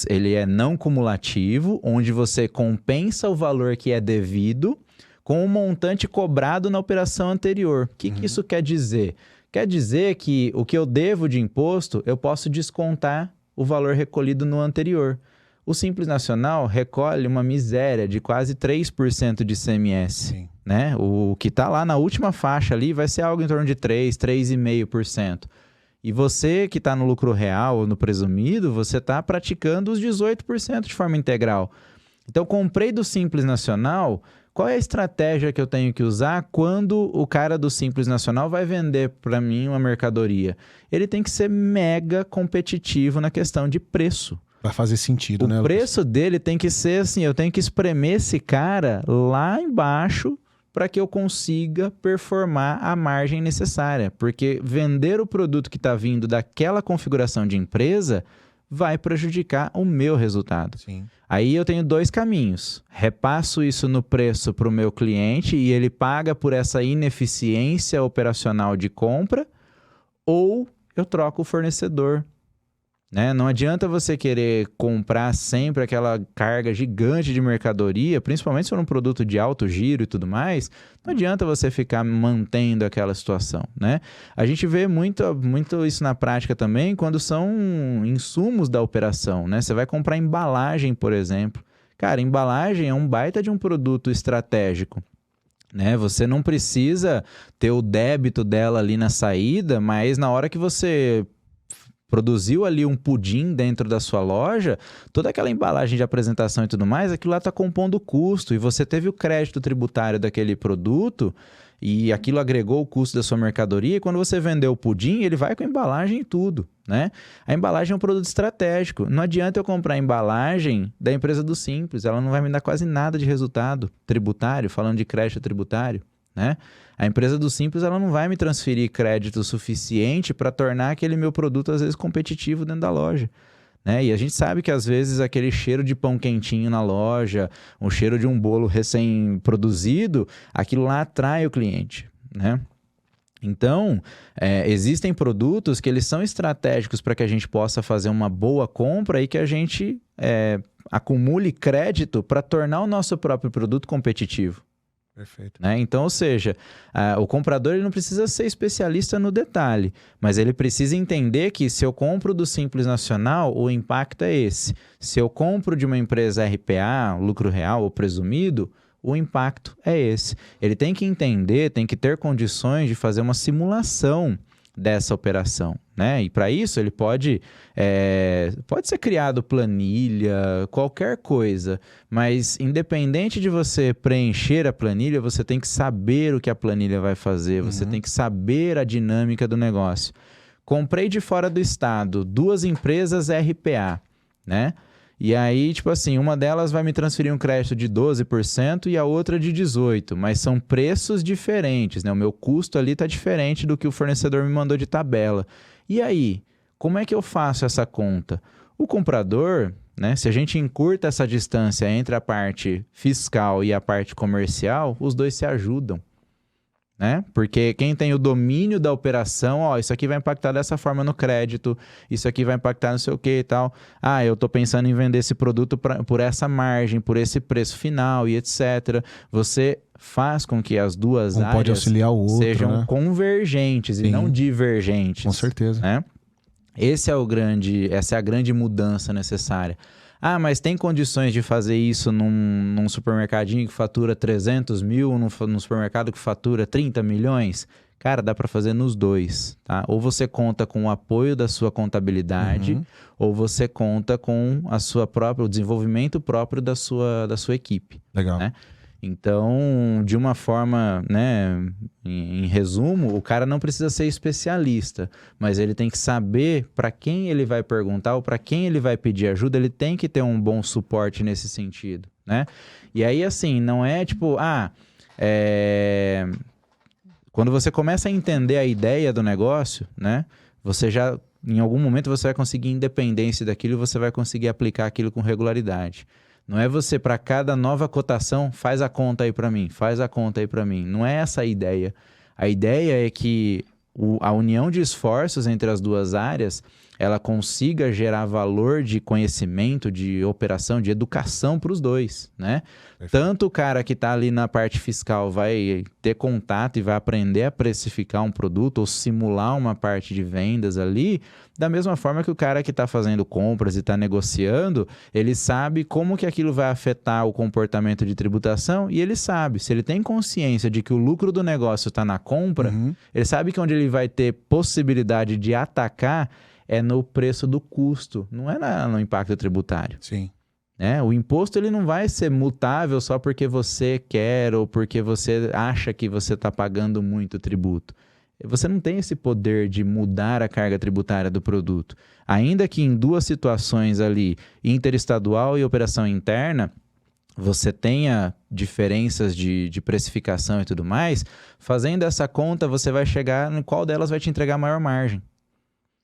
S2: ele é não cumulativo, onde você compensa o valor que é devido com o montante cobrado na operação anterior. O que isso quer dizer? Quer dizer que o que eu devo de imposto, eu posso descontar o valor recolhido no anterior. O Simples Nacional recolhe uma miséria de quase 3% de ICMS. Né? O que está lá na última faixa ali vai ser algo em torno de 3%, 3,5%. E você que está no lucro real ou no presumido, você está praticando os 18% de forma integral. Então, comprei do Simples Nacional... Qual é a estratégia que eu tenho que usar quando o cara do Simples Nacional vai vender para mim uma mercadoria? Ele tem que ser mega competitivo na questão de preço.
S1: Vai fazer sentido, né?
S2: O preço dele tem que ser assim, eu tenho que espremer esse cara lá embaixo para que eu consiga performar a margem necessária. Porque vender o produto que está vindo daquela configuração de empresa vai prejudicar o meu resultado.
S1: Sim.
S2: Aí eu tenho dois caminhos. Repasso isso no preço para o meu cliente e ele paga por essa ineficiência operacional de compra, ou eu troco o fornecedor. Né? Não adianta você querer comprar sempre aquela carga gigante de mercadoria, principalmente se for um produto de alto giro e tudo mais, não adianta você ficar mantendo aquela situação. Né? A gente vê muito isso na prática também quando são insumos da operação. Né? Você vai comprar embalagem, por exemplo. Cara, embalagem é um baita de um produto estratégico. Né? Você não precisa ter o débito dela ali na saída, mas na hora que você produziu ali um pudim dentro da sua loja, toda aquela embalagem de apresentação e tudo mais, aquilo lá está compondo o custo e você teve o crédito tributário daquele produto e aquilo agregou o custo da sua mercadoria e quando você vendeu o pudim, ele vai com a embalagem e tudo, né? A embalagem é um produto estratégico. Não adianta eu comprar a embalagem da empresa do Simples, ela não vai me dar quase nada de resultado tributário, falando de crédito tributário, né? A empresa do Simples ela não vai me transferir crédito suficiente para tornar aquele meu produto, às vezes, competitivo dentro da loja. Né? E a gente sabe que, às vezes, aquele cheiro de pão quentinho na loja, o cheiro de um bolo recém-produzido, aquilo lá atrai o cliente. Né? Então, existem produtos que eles são estratégicos para que a gente possa fazer uma boa compra e que a gente acumule crédito para tornar o nosso próprio produto competitivo.
S1: Perfeito.
S2: Né? Então, ou seja, o comprador ele não precisa ser especialista no detalhe, mas ele precisa entender que se eu compro do Simples Nacional, o impacto é esse. Se eu compro de uma empresa RPA, lucro real ou presumido, o impacto é esse. Ele tem que entender, tem que ter condições de fazer uma simulação dessa operação, né? E para isso ele pode ser criado planilha, qualquer coisa, mas independente de você preencher a planilha, você tem que saber o que a planilha vai fazer, você tem que saber a dinâmica do negócio. Comprei de fora do estado 2 empresas RPA, né? E aí, tipo assim, uma delas vai me transferir um crédito de 12% e a outra de 18%, mas são preços diferentes, né? O meu custo ali está diferente do que o fornecedor me mandou de tabela. E aí, como é que eu faço essa conta? O comprador, né? Se a gente encurta essa distância entre a parte fiscal e a parte comercial, os dois se ajudam. Né? Porque quem tem o domínio da operação, ó, isso aqui vai impactar dessa forma no crédito, isso aqui vai impactar não sei o que e tal. Ah, eu tô pensando em vender esse produto por essa margem, por esse preço final e etc. Você faz com que as duas áreas
S1: pode auxiliar o outro,
S2: sejam
S1: né?
S2: convergentes e não divergentes.
S1: Com certeza.
S2: Né? Essa é a grande mudança necessária. Ah, mas tem condições de fazer isso num supermercadinho que fatura 300 mil, num supermercado que fatura 30 milhões? Cara, dá para fazer nos dois, tá? Ou você conta com o apoio da sua contabilidade, ou você conta com o desenvolvimento próprio da sua equipe.
S1: Legal.
S2: Né? Então, de uma forma, né, em resumo, o cara não precisa ser especialista, mas ele tem que saber para quem ele vai perguntar ou para quem ele vai pedir ajuda, ele tem que ter um bom suporte nesse sentido, né? E aí, assim, não é tipo, quando você começa a entender a ideia do negócio, né, você já, em algum momento, você vai conseguir independência daquilo e você vai conseguir aplicar aquilo com regularidade. Não é você, para cada nova cotação, faz a conta aí para mim, faz a conta aí para mim. Não é essa a ideia. A ideia é que a união de esforços entre as duas áreas, ela consiga gerar valor de conhecimento, de operação, de educação para os dois, né? Tanto o cara que está ali na parte fiscal vai ter contato e vai aprender a precificar um produto ou simular uma parte de vendas ali, da mesma forma que o cara que está fazendo compras e está negociando, ele sabe como que aquilo vai afetar o comportamento de tributação e ele sabe, se ele tem consciência de que o lucro do negócio está na compra, ele sabe que onde ele vai ter possibilidade de atacar é no preço do custo, não é no impacto tributário.
S1: Sim.
S2: Né? O imposto ele não vai ser mutável só porque você quer ou porque você acha que você está pagando muito tributo. Você não tem esse poder de mudar a carga tributária do produto. Ainda que em 2 situações ali, interestadual e operação interna, você tenha diferenças de precificação e tudo mais, fazendo essa conta você vai chegar em qual delas vai te entregar maior margem.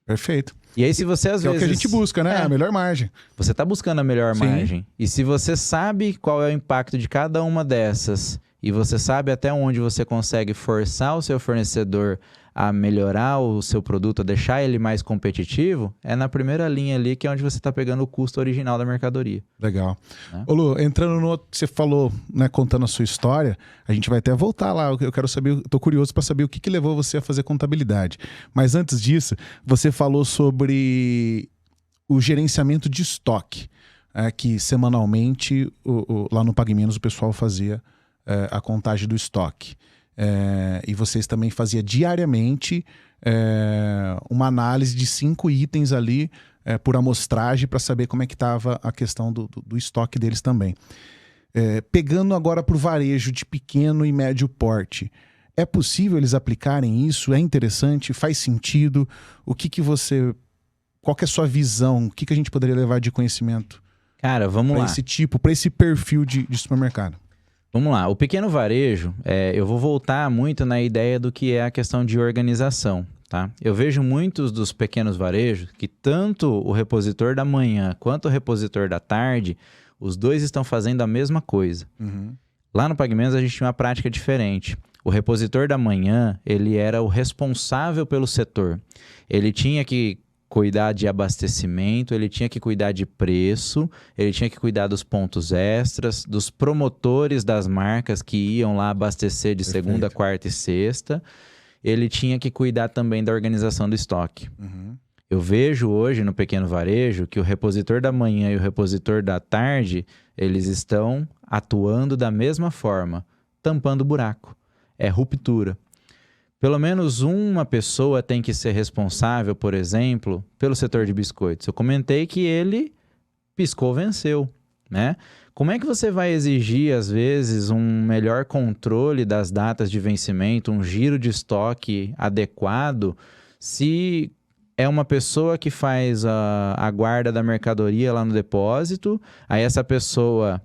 S1: Perfeito.
S2: E aí se você às vezes...
S1: É o que a gente busca, né? A melhor margem.
S2: Você está buscando a melhor margem. E se você sabe qual é o impacto de cada uma dessas e você sabe até onde você consegue forçar o seu fornecedor a melhorar o seu produto, a deixar ele mais competitivo, é na primeira linha ali que é onde você está pegando o custo original da mercadoria.
S1: Legal. Ô Lu, entrando no outro, você falou, né, contando a sua história, a gente vai até voltar lá, eu quero saber, tô curioso para saber o que levou você a fazer contabilidade. Mas antes disso, você falou sobre o gerenciamento de estoque, que semanalmente lá no Pague Menos o pessoal fazia a contagem do estoque. E vocês também faziam diariamente uma análise de 5 itens ali por amostragem para saber como é que estava a questão do estoque deles também. Pegando agora para o varejo de pequeno e médio porte, é possível eles aplicarem isso? É interessante? Faz sentido? Qual que é a sua visão? O que a gente poderia levar de conhecimento?
S2: Cara, vamos lá.
S1: Para esse perfil de supermercado?
S2: Vamos lá, o pequeno varejo, eu vou voltar muito na ideia do que é a questão de organização, tá? Eu vejo muitos dos pequenos varejos que tanto o repositor da manhã quanto o repositor da tarde, os dois estão fazendo a mesma coisa. Lá no Pague Menos a gente tinha uma prática diferente. O repositor da manhã, ele era o responsável pelo setor. Ele tinha que cuidar de abastecimento, ele tinha que cuidar de preço, ele tinha que cuidar dos pontos extras, dos promotores das marcas que iam lá abastecer de segunda, quarta e sexta. Ele tinha que cuidar também da organização do estoque. Eu vejo hoje no pequeno varejo que o repositor da manhã e o repositor da tarde, eles estão atuando da mesma forma, tampando buraco. É ruptura. Pelo menos uma pessoa tem que ser responsável, por exemplo, pelo setor de biscoitos. Eu comentei que ele piscou, venceu, né? Como é que você vai exigir, às vezes, um melhor controle das datas de vencimento, um giro de estoque adequado, se é uma pessoa que faz a guarda da mercadoria lá no depósito, aí essa pessoa...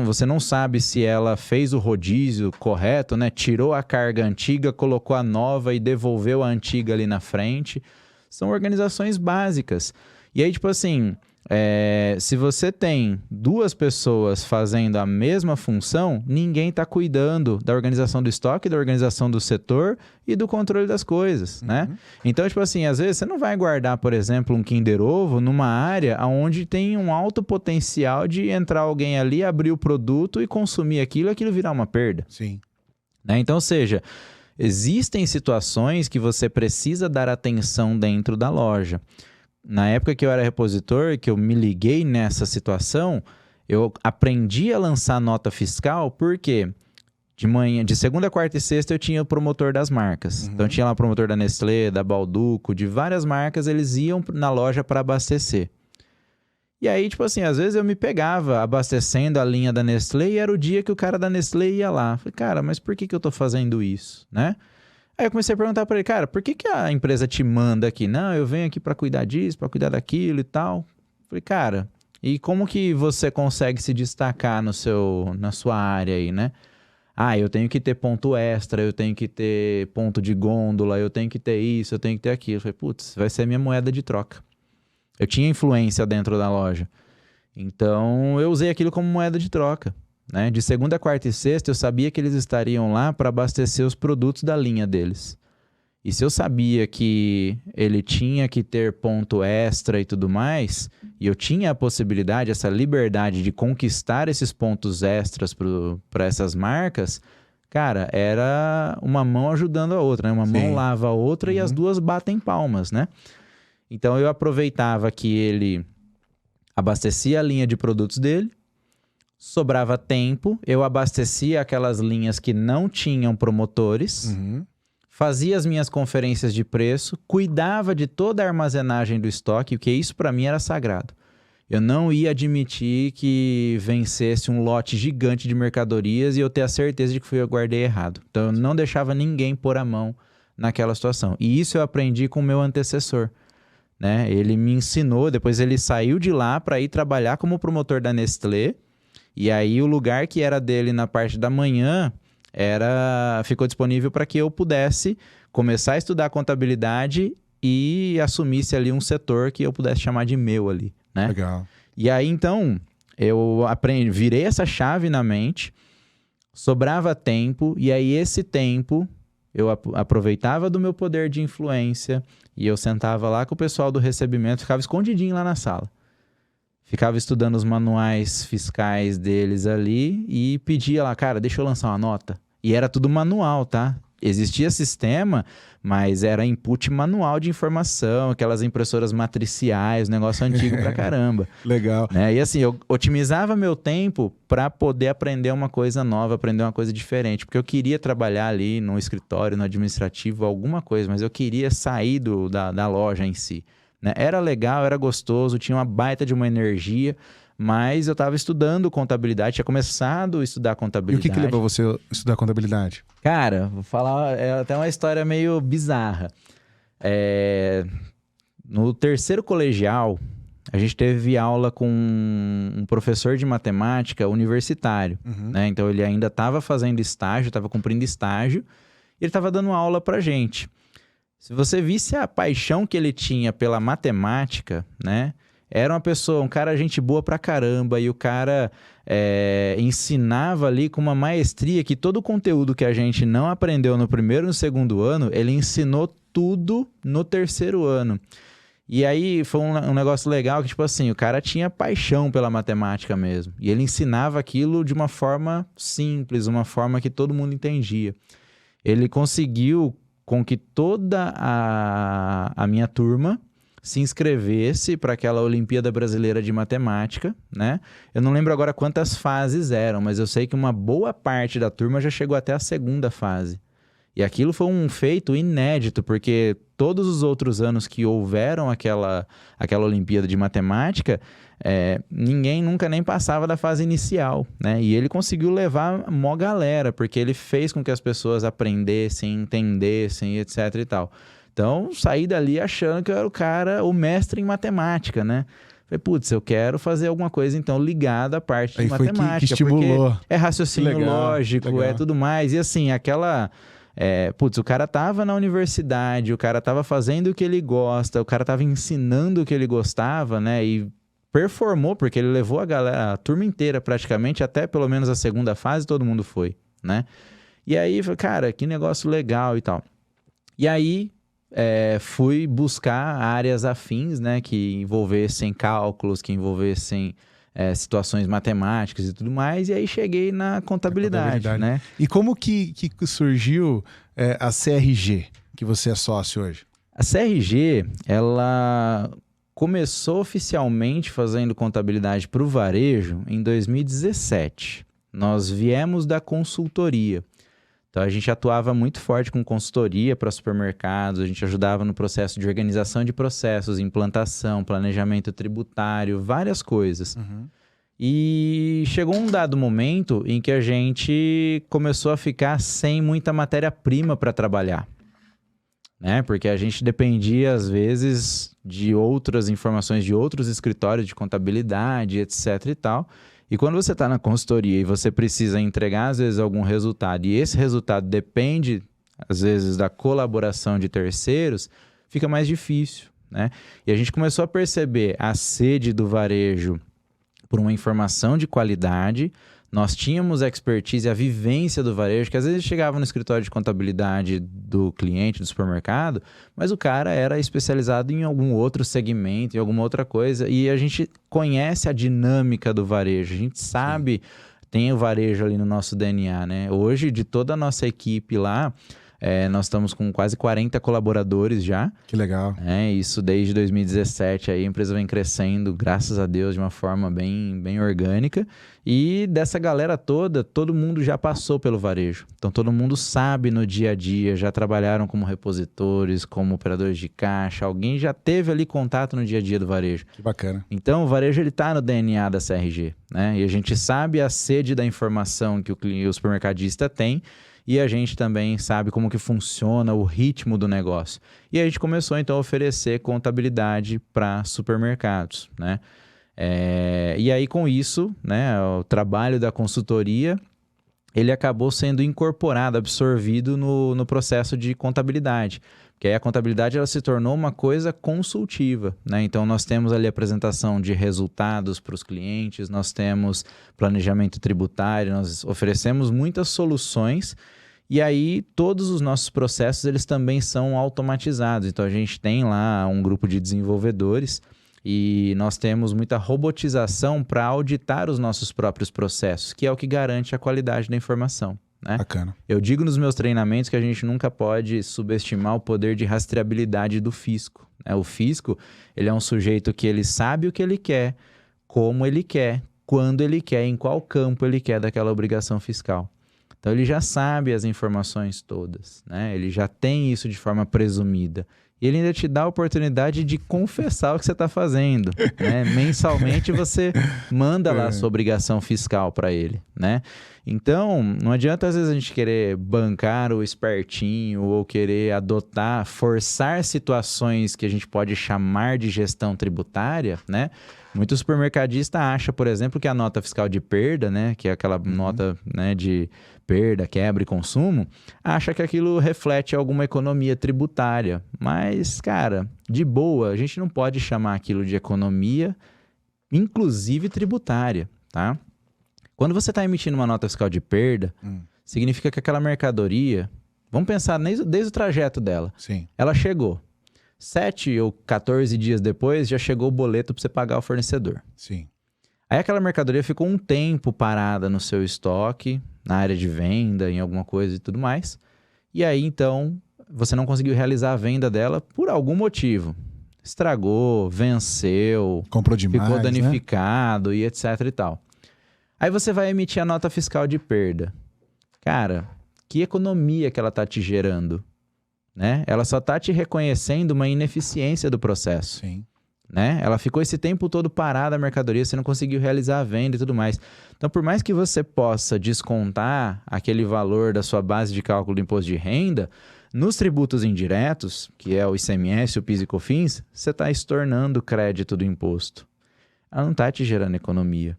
S2: você não sabe se ela fez o rodízio correto, né? Tirou a carga antiga, colocou a nova e devolveu a antiga ali na frente. São organizações básicas. E aí, tipo assim, se você tem duas pessoas fazendo a mesma função, ninguém está cuidando da organização do estoque, da organização do setor e do controle das coisas, né? Então, tipo assim, às vezes você não vai guardar, por exemplo, um Kinder Ovo numa área onde tem um alto potencial de entrar alguém ali, abrir o produto e consumir aquilo e aquilo virar uma perda.
S1: Sim.
S2: Né? Então, ou seja, existem situações que você precisa dar atenção dentro da loja. Na época que eu era repositor, que eu me liguei nessa situação, eu aprendi a lançar nota fiscal porque de manhã, de segunda, quarta e sexta eu tinha o promotor das marcas. Então tinha lá o promotor da Nestlé, da Bauducco, de várias marcas, eles iam na loja para abastecer. E aí, tipo assim, às vezes eu me pegava abastecendo a linha da Nestlé e era o dia que o cara da Nestlé ia lá. Falei, cara, mas por que eu tô fazendo isso, né? Aí eu comecei a perguntar para ele, cara, por que a empresa te manda aqui? Não, eu venho aqui para cuidar disso, para cuidar daquilo e tal. Falei, cara, e como que você consegue se destacar na sua área aí, né? Ah, eu tenho que ter ponto extra, eu tenho que ter ponto de gôndola, eu tenho que ter isso, eu tenho que ter aquilo. Eu falei, putz, vai ser a minha moeda de troca. Eu tinha influência dentro da loja. Então, eu usei aquilo como moeda de troca. Né? De segunda, quarta e sexta, eu sabia que eles estariam lá para abastecer os produtos da linha deles. E se eu sabia que ele tinha que ter ponto extra e tudo mais, e eu tinha a possibilidade, essa liberdade de conquistar esses pontos extras para essas marcas, cara, era uma mão ajudando a outra, né? Uma mão lava a outra e as duas batem palmas, né? Então eu aproveitava que ele abastecia a linha de produtos dele, sobrava tempo, eu abastecia aquelas linhas que não tinham promotores, fazia as minhas conferências de preço, cuidava de toda a armazenagem do estoque, porque isso para mim era sagrado. Eu não ia admitir que vencesse um lote gigante de mercadorias e eu ter a certeza de que eu guardei errado. Então eu não deixava ninguém pôr a mão naquela situação. E isso eu aprendi com o meu antecessor. Né? Ele me ensinou, depois ele saiu de lá para ir trabalhar como promotor da Nestlé. E aí o lugar que era dele na parte da manhã ficou disponível para que eu pudesse começar a estudar contabilidade e assumisse ali um setor que eu pudesse chamar de meu ali, né?
S1: Legal.
S2: E aí então eu virei essa chave na mente, sobrava tempo e aí esse tempo eu aproveitava do meu poder de influência e eu sentava lá com o pessoal do recebimento, ficava escondidinho lá na sala. Ficava estudando os manuais fiscais deles ali e pedia lá, cara, deixa eu lançar uma nota. E era tudo manual, tá? Existia sistema, mas era input manual de informação, aquelas impressoras matriciais, negócio antigo pra caramba.
S1: Legal.
S2: Né? E assim, eu otimizava meu tempo para poder aprender uma coisa nova, aprender uma coisa diferente. Porque eu queria trabalhar ali no escritório, no administrativo, alguma coisa, mas eu queria sair da loja em si. Né? Era legal, era gostoso, tinha uma baita de uma energia, mas eu estava estudando contabilidade, tinha começado a estudar contabilidade.
S1: E o que levou você a estudar contabilidade?
S2: Cara, vou falar, é até uma história meio bizarra. No terceiro colegial, a gente teve aula com um professor de matemática universitário. Né? Então ele ainda estava fazendo estágio, estava cumprindo estágio, e ele estava dando aula pra gente. Se você visse a paixão que ele tinha pela matemática, né? Era uma pessoa, um cara gente boa pra caramba, e o cara ensinava ali com uma maestria que todo o conteúdo que a gente não aprendeu no primeiro e no segundo ano, ele ensinou tudo no terceiro ano. E aí foi um negócio legal que, tipo assim, o cara tinha paixão pela matemática mesmo. E ele ensinava aquilo de uma forma simples, uma forma que todo mundo entendia. Ele conseguiu com que toda a minha turma se inscrevesse para aquela Olimpíada Brasileira de Matemática, né? Eu não lembro agora quantas fases eram, mas eu sei que uma boa parte da turma já chegou até a segunda fase. E aquilo foi um feito inédito, porque todos os outros anos que houveram aquela Olimpíada de Matemática, ninguém nunca nem passava da fase inicial, né? E ele conseguiu levar mó galera, porque ele fez com que as pessoas aprendessem, entendessem, etc e tal. Então, saí dali achando que eu era o mestre em matemática, né? Falei, putz, eu quero fazer alguma coisa, então, ligada à parte de matemática.
S1: Que estimulou.
S2: Porque é raciocínio lógico,
S1: legal.
S2: é tudo mais. E assim, o cara tava na universidade, o cara tava fazendo o que ele gosta, o cara tava ensinando o que ele gostava, né? E performou, porque ele levou a turma inteira praticamente, até pelo menos a segunda fase, todo mundo foi, né? E aí, cara, que negócio legal e tal. E aí, fui buscar áreas afins, né? Que envolvessem cálculos, que envolvessem situações matemáticas e tudo mais, e aí cheguei na contabilidade, né?
S1: E como que surgiu a CRG, que você é sócio hoje?
S2: A CRG, ela começou oficialmente fazendo contabilidade para o varejo em 2017. Nós viemos da consultoria. Então, a gente atuava muito forte com consultoria para supermercados, a gente ajudava no processo de organização de processos, implantação, planejamento tributário, várias coisas.
S1: Uhum.
S2: E chegou um dado momento em que a gente começou a ficar sem muita matéria-prima para trabalhar, né? Porque a gente dependia, às vezes, de outras informações de outros escritórios de contabilidade, etc e tal. E quando você está na consultoria e você precisa entregar, às vezes, algum resultado, e esse resultado depende, às vezes, da colaboração de terceiros, fica mais difícil, né? E a gente começou a perceber a sede do varejo por uma informação de qualidade. Nós tínhamos a expertise, a vivência do varejo, que às vezes chegava no escritório de contabilidade do cliente, do supermercado, mas o cara era especializado em algum outro segmento, em alguma outra coisa, e a gente conhece a dinâmica do varejo, a gente sabe, tem o varejo ali no nosso DNA, né? Hoje, de toda a nossa equipe lá, nós estamos com quase 40 colaboradores já.
S1: Que legal.
S2: Isso desde 2017, aí a empresa vem crescendo, graças a Deus, de uma forma bem, bem orgânica. E dessa galera toda, todo mundo já passou pelo varejo. Então, todo mundo sabe no dia a dia, já trabalharam como repositores, como operadores de caixa. Alguém já teve ali contato no dia a dia do varejo.
S1: Que bacana.
S2: Então, o varejo está no DNA da CRG, né? E a gente sabe a sede da informação que o supermercadista tem. E a gente também sabe como que funciona o ritmo do negócio. E a gente começou, então, a oferecer contabilidade para supermercados, né? E aí, com isso, né, o trabalho da consultoria, ele acabou sendo incorporado, absorvido no processo de contabilidade. Porque aí a contabilidade ela se tornou uma coisa consultiva, né? Então, nós temos ali a apresentação de resultados para os clientes, nós temos planejamento tributário, nós oferecemos muitas soluções. E aí, todos os nossos processos, eles também são automatizados. Então, a gente tem lá um grupo de desenvolvedores e nós temos muita robotização para auditar os nossos próprios processos, que é o que garante a qualidade da informação, né?
S1: Bacana.
S2: Eu digo nos meus treinamentos que a gente nunca pode subestimar o poder de rastreabilidade do fisco, né? O fisco, ele é um sujeito que ele sabe o que ele quer, como ele quer, quando ele quer, em qual campo ele quer daquela obrigação fiscal. Então, ele já sabe as informações todas, né? Ele já tem isso de forma presumida. E ele ainda te dá a oportunidade de confessar o que você está fazendo, né? Mensalmente, você manda lá a sua obrigação fiscal para ele, né? Então, não adianta às vezes a gente querer bancar o espertinho ou querer adotar, forçar situações que a gente pode chamar de gestão tributária, né? Muito supermercadista acha, por exemplo, que a nota fiscal de perda, né, que é aquela nota, né, de perda, quebra e consumo, acha que aquilo reflete alguma economia tributária. Mas, cara, de boa, a gente não pode chamar aquilo de economia, inclusive tributária, tá? Quando você está emitindo uma nota fiscal de perda, significa que aquela mercadoria, vamos pensar desde o trajeto dela.
S1: Sim.
S2: Ela chegou. 7 ou 14 dias depois, já chegou o boleto para você pagar o fornecedor.
S1: Sim.
S2: Aí aquela mercadoria ficou um tempo parada no seu estoque, na área de venda, em alguma coisa e tudo mais. E aí, então, você não conseguiu realizar a venda dela por algum motivo. Estragou, venceu,
S1: Comprou demais,
S2: ficou
S1: né?
S2: danificado e etc e tal. Aí você vai emitir a nota fiscal de perda. Cara, que economia que ela tá te gerando, né? Ela só tá te reconhecendo uma ineficiência do processo.
S1: Sim.
S2: Né? Ela ficou esse tempo todo parada a mercadoria, você não conseguiu realizar a venda e tudo mais. Então, por mais que você possa descontar aquele valor da sua base de cálculo do imposto de renda, nos tributos indiretos, que é o ICMS, o PIS e COFINS, você está estornando o crédito do imposto. Ela não está te gerando economia,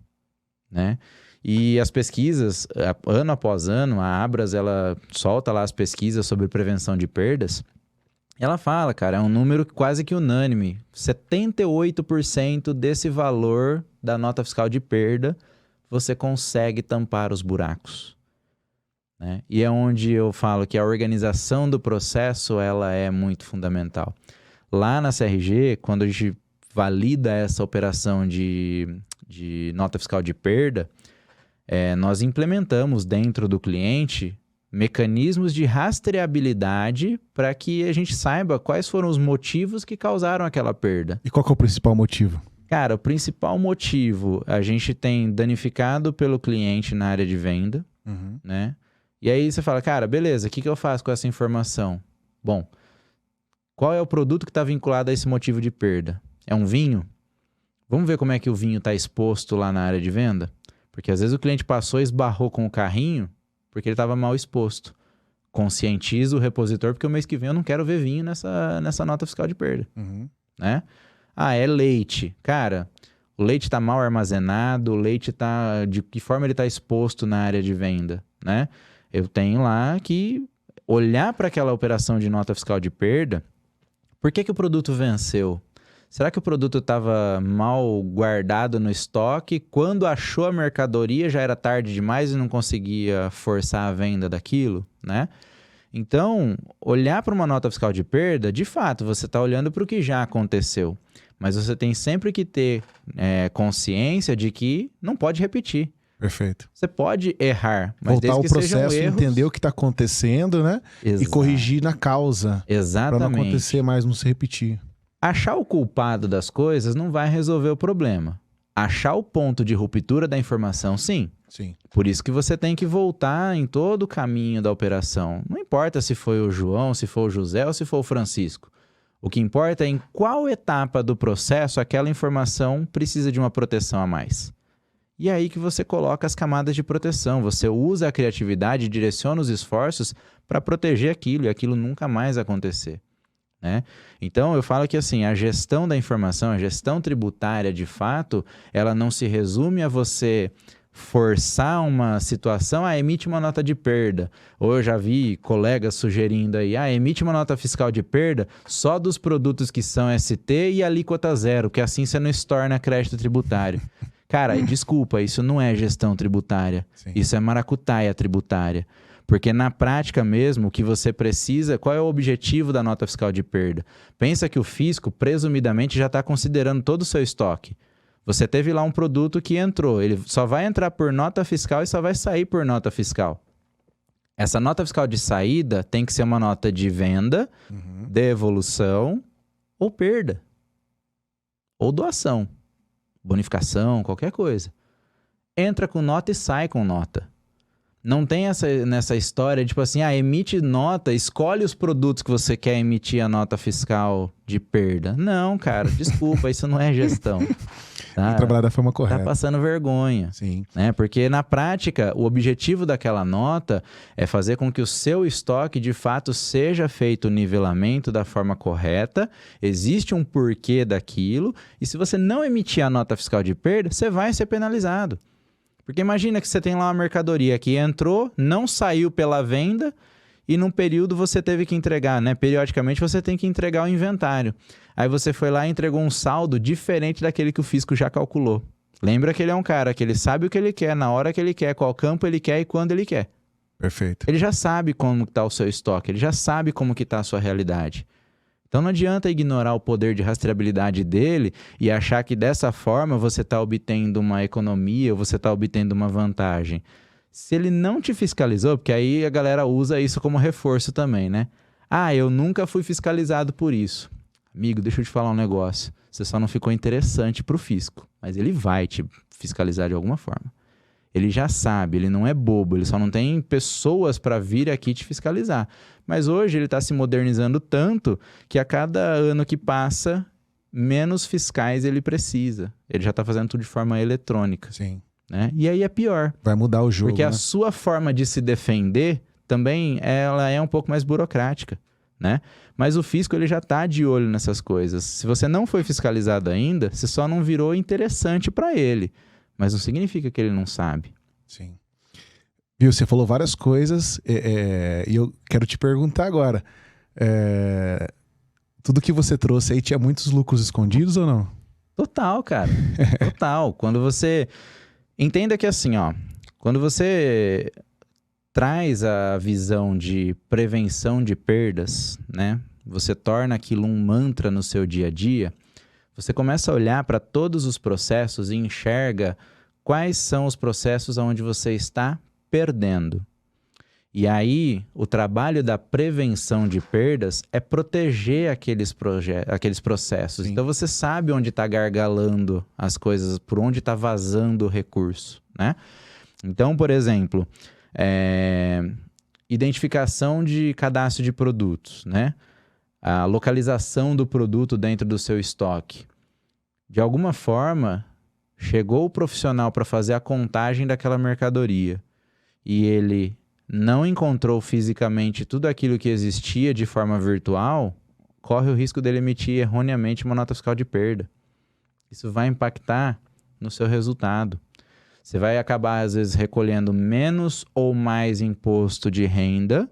S2: né? E as pesquisas, ano após ano, a Abras, ela solta lá as pesquisas sobre prevenção de perdas. Ela fala, cara, é um número quase que unânime. 78% desse valor da nota fiscal de perda, você consegue tampar os buracos, né? E é onde eu falo que a organização do processo, ela é muito fundamental. Lá na CRG, quando a gente valida essa operação de nota fiscal de perda, nós implementamos dentro do cliente mecanismos de rastreabilidade para que a gente saiba quais foram os motivos que causaram aquela perda.
S1: E qual que é o principal motivo?
S2: Cara, o principal motivo, a gente tem danificado pelo cliente na área de venda, né? E aí você fala, cara, beleza, o que eu faço com essa informação? Bom, qual é o produto que está vinculado a esse motivo de perda? É um vinho? Vamos ver como é que o vinho está exposto lá na área de venda? Porque às vezes o cliente passou e esbarrou com o carrinho porque ele estava mal exposto. Conscientiza o repositor, porque o mês que vem eu não quero ver vinho nessa nota fiscal de perda. Né? Ah, é leite. Cara, o leite está mal armazenado, o leite está... De que forma ele está exposto na área de venda, né? Eu tenho lá que olhar para aquela operação de nota fiscal de perda. Por que o produto venceu? Será que o produto estava mal guardado no estoque? Quando achou a mercadoria já era tarde demais e não conseguia forçar a venda daquilo, né? Então, olhar para uma nota fiscal de perda, de fato, você está olhando para o que já aconteceu. Mas você tem sempre que ter consciência de que não pode repetir.
S1: Perfeito.
S2: Você pode errar, mas
S1: voltar
S2: desde
S1: ao
S2: que sejam
S1: processo,
S2: erros...
S1: entender o que está acontecendo, né?
S2: Exato.
S1: E corrigir na causa.
S2: Exatamente.
S1: Para não acontecer mais, não se repetir.
S2: Achar o culpado das coisas não vai resolver o problema. Achar o ponto de ruptura da informação, sim.
S1: Sim.
S2: Por isso que você tem que voltar em todo o caminho da operação. Não importa se foi o João, se foi o José ou se foi o Francisco. O que importa é em qual etapa do processo aquela informação precisa de uma proteção a mais. E é aí que você coloca as camadas de proteção. Você usa a criatividade e direciona os esforços para proteger aquilo e aquilo nunca mais acontecer, né? Então, eu falo que assim, a gestão da informação, a gestão tributária, de fato, ela não se resume a você forçar uma situação, emite uma nota de perda. Ou eu já vi colegas sugerindo aí, emite uma nota fiscal de perda só dos produtos que são ST e alíquota zero, que assim você não estorna crédito tributário. Cara, desculpa, isso não é gestão tributária. Sim. Isso é maracutaia tributária. Porque na prática mesmo, o que você precisa... Qual é o objetivo da nota fiscal de perda? Pensa que o fisco, presumidamente, já está considerando todo o seu estoque. Você teve lá um produto que entrou. Ele só vai entrar por nota fiscal e só vai sair por nota fiscal. Essa nota fiscal de saída tem que ser uma nota de venda, devolução ou perda. Ou doação. Bonificação, qualquer coisa. Entra com nota e sai com nota. Não tem nessa história, tipo assim, emite nota, escolhe os produtos que você quer emitir a nota fiscal de perda. Não, cara, desculpa, isso não é gestão. Tá?
S1: Trabalhar da forma correta.
S2: Tá passando vergonha.
S1: Sim.
S2: Né? Porque na prática, o objetivo daquela nota é fazer com que o seu estoque, de fato, seja feito o nivelamento da forma correta, existe um porquê daquilo, e se você não emitir a nota fiscal de perda, você vai ser penalizado. Porque imagina que você tem lá uma mercadoria que entrou, não saiu pela venda e num período você teve que entregar, né? Periodicamente você tem que entregar o inventário. Aí você foi lá e entregou um saldo diferente daquele que o fisco já calculou. Lembra que ele é um cara que ele sabe o que ele quer, na hora que ele quer, qual campo ele quer e quando ele quer.
S1: Perfeito.
S2: Ele já sabe como está o seu estoque, ele já sabe como que está a sua realidade. Então não adianta ignorar o poder de rastreabilidade dele e achar que dessa forma você está obtendo uma economia ou você está obtendo uma vantagem. Se ele não te fiscalizou, porque aí a galera usa isso como reforço também, né? Ah, eu nunca fui fiscalizado por isso. Amigo, deixa eu te falar um negócio. Você só não ficou interessante para o fisco, mas ele vai te fiscalizar de alguma forma. Ele já sabe, ele não é bobo, ele só não tem pessoas para vir aqui te fiscalizar. Mas hoje ele está se modernizando tanto que a cada ano que passa, menos fiscais ele precisa. Ele já está fazendo tudo de forma eletrônica.
S1: Sim.
S2: Né? E aí é pior.
S1: Vai mudar o jogo,
S2: porque
S1: né?
S2: a sua forma de se defender também ela é um pouco mais burocrática, né? Mas o fisco ele já está de olho nessas coisas. Se você não foi fiscalizado ainda, você só não virou interessante para ele. Mas não significa que ele não sabe.
S1: Sim. Viu, você falou várias coisas e eu quero te perguntar agora. Tudo que você trouxe aí tinha muitos lucros escondidos ou não?
S2: Total, cara. Total. Quando você... Entenda que assim, ó, quando você traz a visão de prevenção de perdas, né? Você torna aquilo um mantra no seu dia a dia, você começa a olhar para todos os processos e enxerga quais são os processos onde você está perdendo. E aí, o trabalho da prevenção de perdas é proteger aqueles processos.
S1: Sim.
S2: Então, você sabe onde está gargalando as coisas, por onde está vazando o recurso, né? Então, por exemplo, identificação de cadastro de produtos, né? A localização do produto dentro do seu estoque. De alguma forma, chegou o profissional para fazer a contagem daquela mercadoria e ele não encontrou fisicamente tudo aquilo que existia de forma virtual, corre o risco dele emitir erroneamente uma nota fiscal de perda. Isso vai impactar no seu resultado. Você vai acabar, às vezes, recolhendo menos ou mais imposto de renda,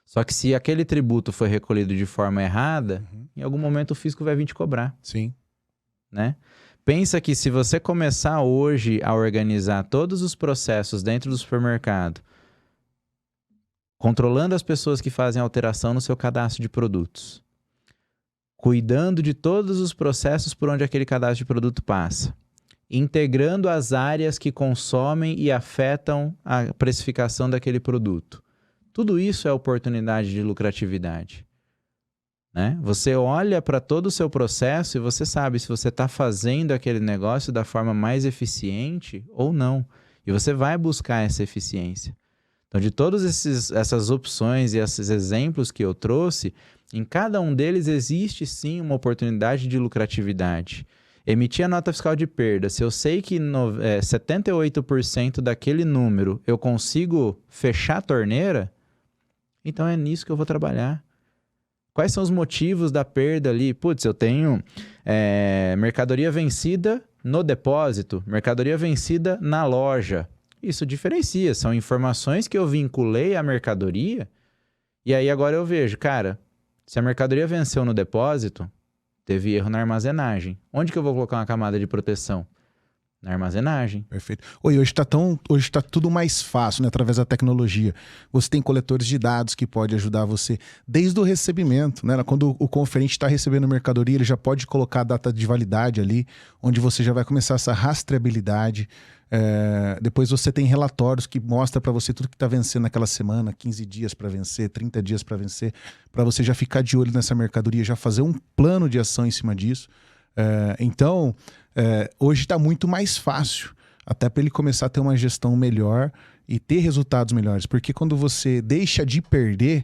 S2: só que se aquele tributo foi recolhido de forma errada, em algum momento o fisco vai vir te cobrar.
S1: Sim.
S2: Né? Pensa que se você começar hoje a organizar todos os processos dentro do supermercado, controlando as pessoas que fazem alteração no seu cadastro de produtos, cuidando de todos os processos por onde aquele cadastro de produto passa, integrando as áreas que consomem e afetam a precificação daquele produto. Tudo isso é oportunidade de lucratividade. Né? Você olha para todo o seu processo e você sabe se você está fazendo aquele negócio da forma mais eficiente ou não. E você vai buscar essa eficiência. Então, de todas essas opções e esses exemplos que eu trouxe, em cada um deles existe sim uma oportunidade de lucratividade. Emitir a nota fiscal de perda, se eu sei que 78% daquele número eu consigo fechar a torneira, então é nisso que eu vou trabalhar. Quais são os motivos da perda ali? Putz, eu tenho mercadoria vencida no depósito, mercadoria vencida na loja. Isso diferencia, são informações que eu vinculei à mercadoria e aí agora eu vejo, cara, se a mercadoria venceu no depósito, teve erro na armazenagem. Onde que eu vou colocar uma camada de proteção? Na armazenagem.
S1: Perfeito. Hoje tá tudo mais fácil, né? Através da tecnologia. Você tem coletores de dados que pode ajudar você desde o recebimento, né? Quando o conferente está recebendo mercadoria, ele já pode colocar a data de validade ali, onde você já vai começar essa rastreabilidade. Depois você tem relatórios que mostram para você tudo que está vencendo naquela semana, 15 dias para vencer, 30 dias para vencer, para você já ficar de olho nessa mercadoria, já fazer um plano de ação em cima disso. Então, hoje está muito mais fácil, até para ele começar a ter uma gestão melhor e ter resultados melhores, porque quando você deixa de perder,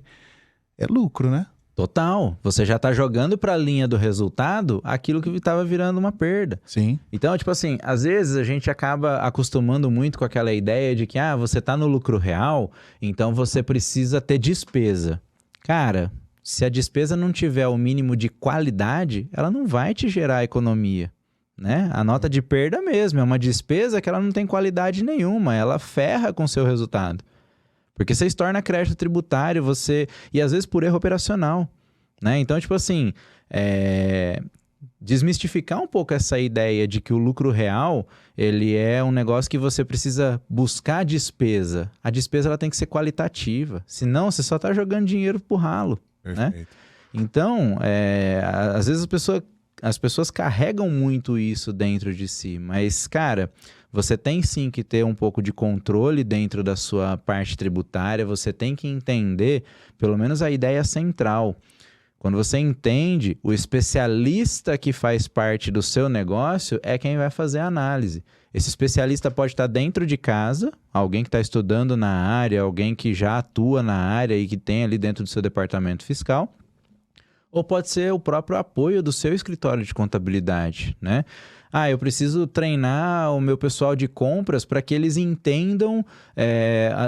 S1: é lucro, né?
S2: Total. Você já está jogando para a linha do resultado aquilo que estava virando uma perda.
S1: Sim.
S2: Então, tipo assim, às vezes a gente acaba acostumando muito com aquela ideia de que você está no lucro real, então você precisa ter despesa. Cara, se a despesa não tiver o mínimo de qualidade, ela não vai te gerar economia, né? A nota de perda mesmo é uma despesa que ela não tem qualidade nenhuma, ela ferra com o seu resultado. Porque você se torna crédito tributário, e às vezes por erro operacional, né? Então, tipo assim, desmistificar um pouco essa ideia de que o lucro real, ele é um negócio que você precisa buscar despesa. A despesa ela tem que ser qualitativa, senão você só está jogando dinheiro pro ralo.
S1: Perfeito.
S2: Né? Então, às vezes as pessoas carregam muito isso dentro de si, mas, cara, você tem sim que ter um pouco de controle dentro da sua parte tributária, você tem que entender, pelo menos, a ideia central. Quando você entende, o especialista que faz parte do seu negócio é quem vai fazer a análise. Esse especialista pode estar dentro de casa, alguém que está estudando na área, alguém que já atua na área e que tem ali dentro do seu departamento fiscal, ou pode ser o próprio apoio do seu escritório de contabilidade, né? Eu preciso treinar o meu pessoal de compras para que eles entendam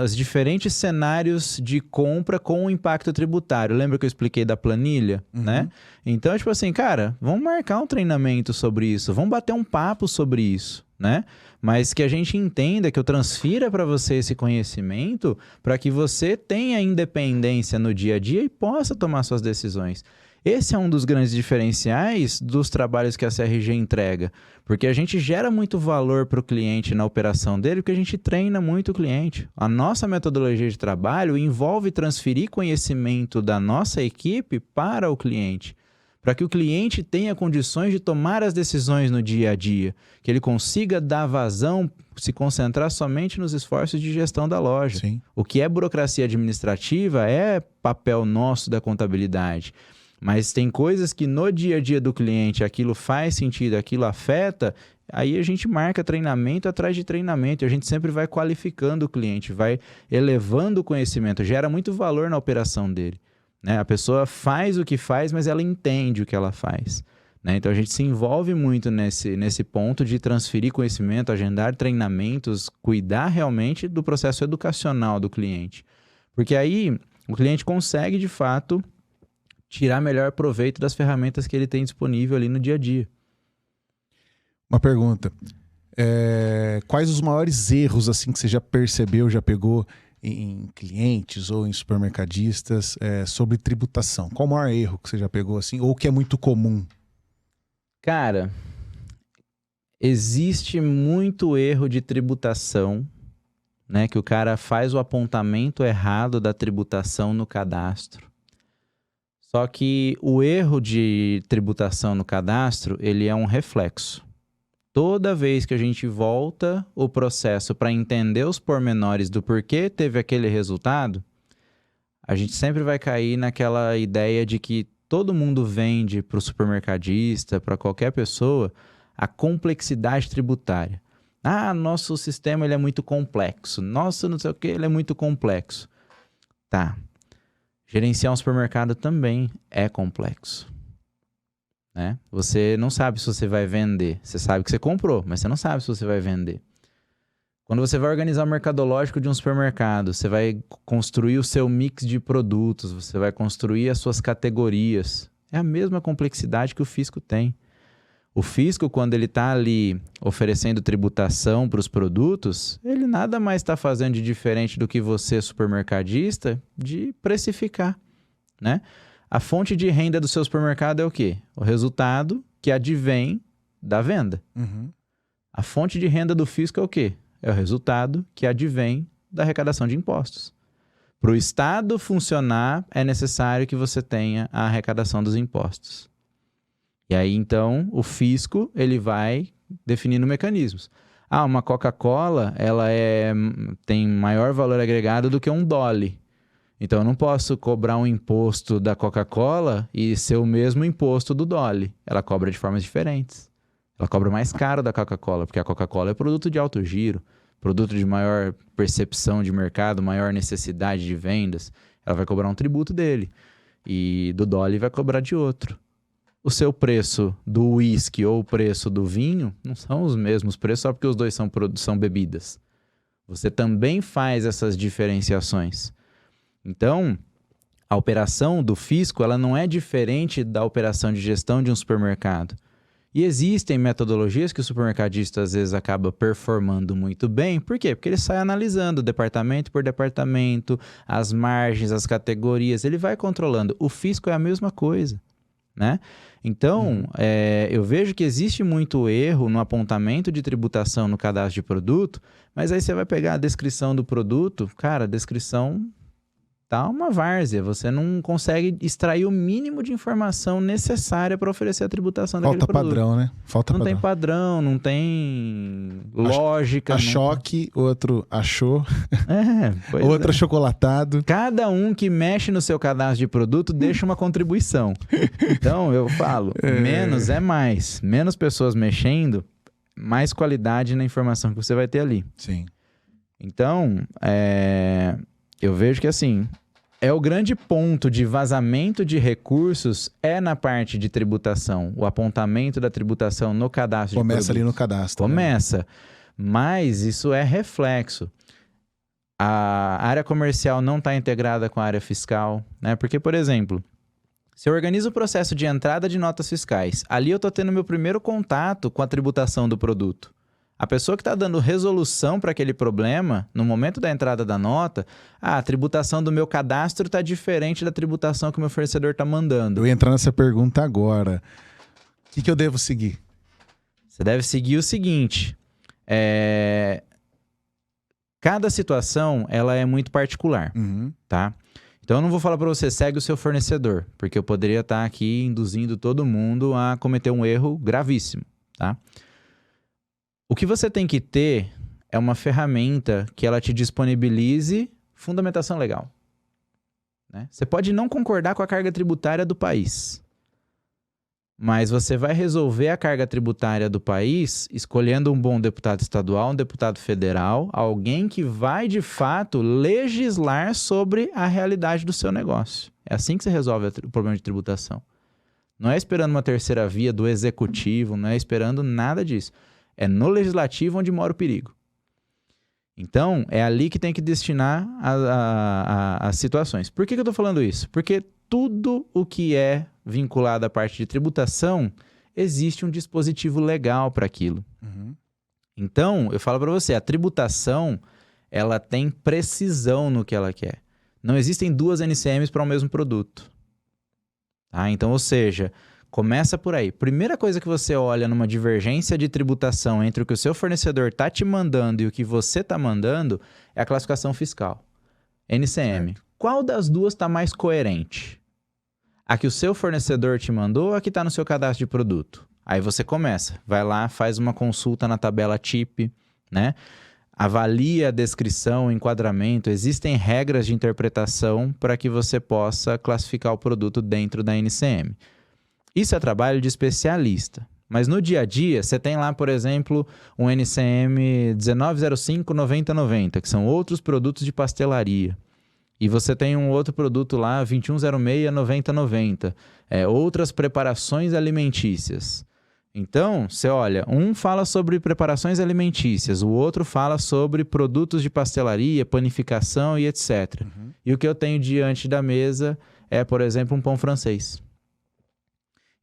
S2: os diferentes cenários de compra com o impacto tributário. Lembra que eu expliquei da planilha, né? Então, tipo assim, cara, vamos marcar um treinamento sobre isso, vamos bater um papo sobre isso, né? Mas que a gente entenda, que eu transfira para você esse conhecimento para que você tenha independência no dia a dia e possa tomar suas decisões. Esse é um dos grandes diferenciais dos trabalhos que a CRG entrega, porque a gente gera muito valor para o cliente na operação dele, porque a gente treina muito o cliente. A nossa metodologia de trabalho envolve transferir conhecimento da nossa equipe para o cliente, para que o cliente tenha condições de tomar as decisões no dia a dia, que ele consiga dar vazão, se concentrar somente nos esforços de gestão da loja.
S1: Sim.
S2: O que é burocracia administrativa é papel nosso da contabilidade. Mas tem coisas que no dia a dia do cliente aquilo faz sentido, aquilo afeta, aí a gente marca treinamento atrás de treinamento e a gente sempre vai qualificando o cliente, vai elevando o conhecimento, gera muito valor na operação dele, né? A pessoa faz o que faz, mas ela entende o que ela faz, né? Então a gente se envolve muito nesse ponto de transferir conhecimento, agendar treinamentos, cuidar realmente do processo educacional do cliente. Porque aí o cliente consegue, de fato, tirar melhor proveito das ferramentas que ele tem disponível ali no dia a dia.
S1: Uma pergunta. Quais os maiores erros assim que você já percebeu, já pegou em clientes ou em supermercadistas sobre tributação? Qual o maior erro que você já pegou assim, ou que é muito comum?
S2: Cara, existe muito erro de tributação, né? Que o cara faz o apontamento errado da tributação no cadastro. Só que o erro de tributação no cadastro, ele é um reflexo. Toda vez que a gente volta o processo para entender os pormenores do porquê teve aquele resultado, a gente sempre vai cair naquela ideia de que todo mundo vende para o supermercadista, para qualquer pessoa, a complexidade tributária. Nosso sistema ele é muito complexo. Nossa, não sei o que, ele é muito complexo. Tá. Gerenciar um supermercado também é complexo, né? Você não sabe se você vai vender. Você sabe que você comprou, mas você não sabe se você vai vender. Quando você vai organizar o mercadológico de um supermercado, você vai construir o seu mix de produtos, você vai construir as suas categorias. É a mesma complexidade que o fisco tem. O fisco, quando ele está ali oferecendo tributação para os produtos, ele nada mais está fazendo de diferente do que você, supermercadista, de precificar, né? A fonte de renda do seu supermercado é o quê? O resultado que advém da venda. A fonte de renda do fisco é o quê? É o resultado que advém da arrecadação de impostos. Para o Estado funcionar, é necessário que você tenha a arrecadação dos impostos. E aí, então, o fisco, ele vai definindo mecanismos. Uma Coca-Cola, ela tem maior valor agregado do que um Dolly. Então, eu não posso cobrar um imposto da Coca-Cola e ser o mesmo imposto do Dolly. Ela cobra de formas diferentes. Ela cobra mais caro da Coca-Cola, porque a Coca-Cola é produto de alto giro, produto de maior percepção de mercado, maior necessidade de vendas. Ela vai cobrar um tributo dele. E do Dolly vai cobrar de outro. O seu preço do uísque ou o preço do vinho não são os mesmos preços só porque os dois são bebidas. Você também faz essas diferenciações. Então, a operação do fisco ela não é diferente da operação de gestão de um supermercado. E existem metodologias que o supermercadista às vezes acaba performando muito bem. Por quê? Porque ele sai analisando departamento por departamento, as margens, as categorias, ele vai controlando. O fisco é a mesma coisa, né? Então, eu vejo que existe muito erro no apontamento de tributação no cadastro de produto, mas aí você vai pegar a descrição do produto, cara, a descrição tá uma várzea. Você não consegue extrair o mínimo de informação necessária para oferecer a tributação daquele
S1: Falta
S2: produto.
S1: padrão, né? Falta
S2: Não
S1: padrão.
S2: tem padrão, não tem lógica.
S1: A choque, outro achou,
S2: Pois
S1: outro
S2: é.
S1: achocolatado.
S2: Cada um que mexe no seu cadastro de produto deixa uma contribuição. Então, eu falo, menos é mais. Menos pessoas mexendo, mais qualidade na informação que você vai ter ali.
S1: Sim.
S2: Então, eu vejo que assim, o grande ponto de vazamento de recursos é na parte de tributação. O apontamento da tributação no cadastro de
S1: Começa ali no
S2: produtos.
S1: cadastro.
S2: Começa. Mas isso é reflexo. A área comercial não está integrada com a área fiscal, né? Porque, por exemplo, se eu organizo o processo de entrada de notas fiscais, ali eu estou tendo meu primeiro contato com a tributação do produto. A pessoa que está dando resolução para aquele problema, no momento da entrada da nota, a tributação do meu cadastro está diferente da tributação que o meu fornecedor está mandando.
S1: Eu ia entrar nessa pergunta agora. O que eu devo seguir?
S2: Você deve seguir o seguinte. Cada situação, ela é muito particular, tá? Então, eu não vou falar para você, segue o seu fornecedor, porque eu poderia estar aqui induzindo todo mundo a cometer um erro gravíssimo, tá? O que você tem que ter é uma ferramenta que ela te disponibilize fundamentação legal, né? Você pode não concordar com a carga tributária do país, mas você vai resolver a carga tributária do país escolhendo um bom deputado estadual, um deputado federal, alguém que vai, de fato, legislar sobre a realidade do seu negócio. É assim que você resolve o problema de tributação. Não é esperando uma terceira via do executivo, não é esperando nada disso. É no legislativo onde mora o perigo. Então, é ali que tem que destinar as situações. Por que eu estou falando isso? Porque tudo o que é vinculado à parte de tributação, existe um dispositivo legal para aquilo. Então, eu falo para você, a tributação, ela tem precisão no que ela quer. Não existem duas NCMs para o mesmo produto. Tá? Então, ou seja, começa por aí. Primeira coisa que você olha numa divergência de tributação entre o que o seu fornecedor está te mandando e o que você está mandando é a classificação fiscal. NCM. Certo. Qual das duas está mais coerente? A que o seu fornecedor te mandou ou a que está no seu cadastro de produto? Aí você começa, vai lá, faz uma consulta na tabela TIP, né? Avalia a descrição, o enquadramento. Existem regras de interpretação para que você possa classificar o produto dentro da NCM. Isso é trabalho de especialista. Mas no dia a dia, você tem lá, por exemplo, um NCM 1905-9090, que são outros produtos de pastelaria. E você tem um outro produto lá, 2106-9090, outras preparações alimentícias. Então, você olha, um fala sobre preparações alimentícias, o outro fala sobre produtos de pastelaria, panificação e etc. E o que eu tenho diante da mesa é, por exemplo, um pão francês.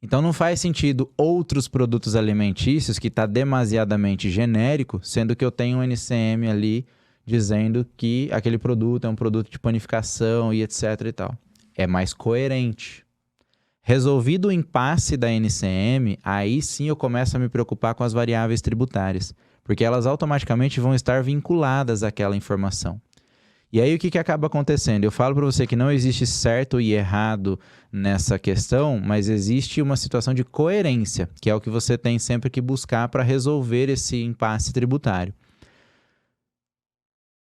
S2: Então, não faz sentido outros produtos alimentícios que está demasiadamente genérico, sendo que eu tenho um NCM ali dizendo que aquele produto é um produto de panificação e etc e tal. É mais coerente. Resolvido o impasse da NCM, aí sim eu começo a me preocupar com as variáveis tributárias, porque elas automaticamente vão estar vinculadas àquela informação. E aí o que acaba acontecendo? Eu falo para você que não existe certo e errado nessa questão, mas existe uma situação de coerência, que é o que você tem sempre que buscar para resolver esse impasse tributário.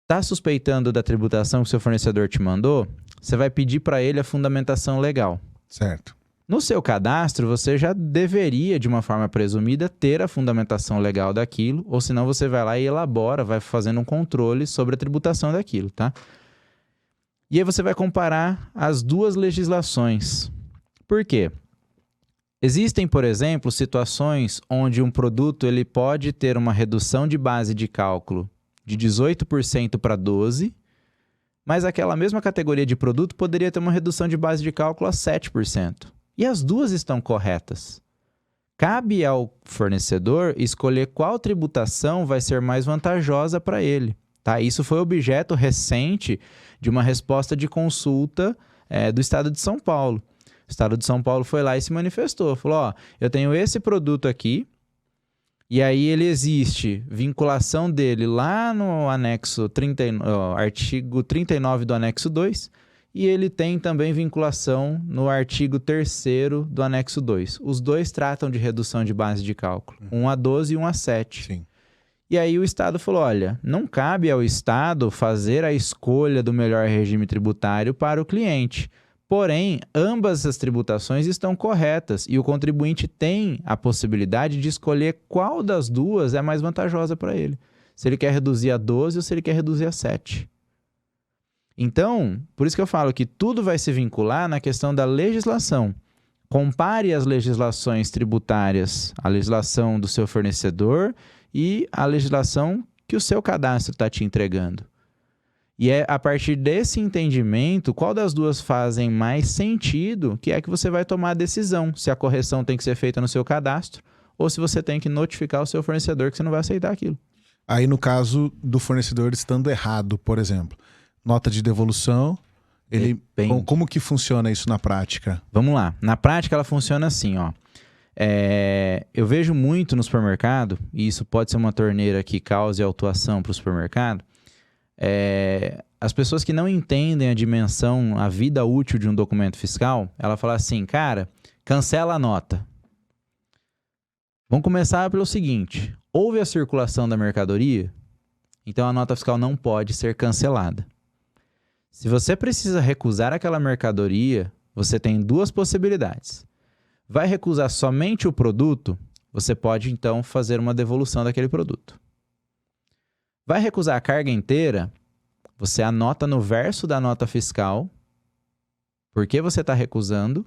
S2: Está suspeitando da tributação que o seu fornecedor te mandou? Você vai pedir para ele a fundamentação legal.
S1: Certo.
S2: No seu cadastro, você já deveria, de uma forma presumida, ter a fundamentação legal daquilo, ou senão você vai lá e elabora, vai fazendo um controle sobre a tributação daquilo, tá? E aí você vai comparar as duas legislações. Por quê? Existem, por exemplo, situações onde um produto ele pode ter uma redução de base de cálculo de 18% para 12%, mas aquela mesma categoria de produto poderia ter uma redução de base de cálculo a 7%. E as duas estão corretas. Cabe ao fornecedor escolher qual tributação vai ser mais vantajosa para ele. Tá? Isso foi objeto recente de uma resposta de consulta do Estado de São Paulo. O Estado de São Paulo foi lá e se manifestou. Falou, ó, eu tenho esse produto aqui, e aí ele existe vinculação dele lá no anexo artigo 39 do anexo 2, e ele tem também vinculação no artigo 3º do anexo 2. Os dois tratam de redução de base de cálculo, 1 a 12 e 1 a 7.
S1: Sim.
S2: E aí o Estado falou, olha, não cabe ao Estado fazer a escolha do melhor regime tributário para o cliente. Porém, ambas as tributações estão corretas e o contribuinte tem a possibilidade de escolher qual das duas é mais vantajosa para ele. Se ele quer reduzir a 12 ou se ele quer reduzir a 7. Então, por isso que eu falo que tudo vai se vincular na questão da legislação. Compare as legislações tributárias, a legislação do seu fornecedor e a legislação que o seu cadastro está te entregando. E é a partir desse entendimento, qual das duas fazem mais sentido, que é que você vai tomar a decisão, se a correção tem que ser feita no seu cadastro ou se você tem que notificar o seu fornecedor que você não vai aceitar aquilo.
S1: Aí no caso do fornecedor estando errado, por exemplo, nota de devolução, como que funciona isso na prática?
S2: Vamos lá. Na prática ela funciona assim, ó. Eu vejo muito no supermercado, e isso pode ser uma torneira que cause autuação para o supermercado, as pessoas que não entendem a dimensão, a vida útil de um documento fiscal, ela fala assim, cara, cancela a nota. Vamos começar pelo seguinte, houve a circulação da mercadoria, então a nota fiscal não pode ser cancelada. Se você precisa recusar aquela mercadoria, você tem duas possibilidades. Vai recusar somente o produto, você pode então fazer uma devolução daquele produto. Vai recusar a carga inteira, você anota no verso da nota fiscal por que você está recusando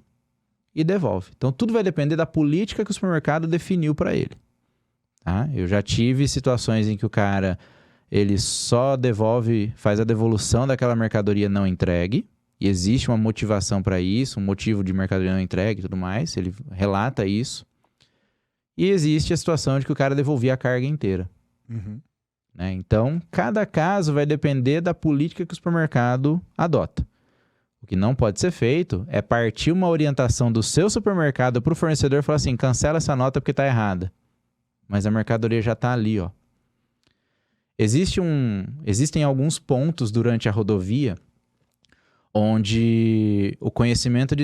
S2: e devolve. Então tudo vai depender da política que o supermercado definiu para ele. Tá? Eu já tive situações em que o cara ele só devolve, faz a devolução daquela mercadoria não entregue. E existe uma motivação para isso, um motivo de mercadoria não entregue e tudo mais. Ele relata isso. E existe a situação de que o cara devolvia a carga inteira.
S1: Uhum.
S2: Né? Então, cada caso vai depender da política que o supermercado adota. O que não pode ser feito é partir uma orientação do seu supermercado para o fornecedor e falar assim, cancela essa nota porque está errada. Mas a mercadoria já está ali, ó. Existem alguns pontos durante a rodovia onde o conhecimento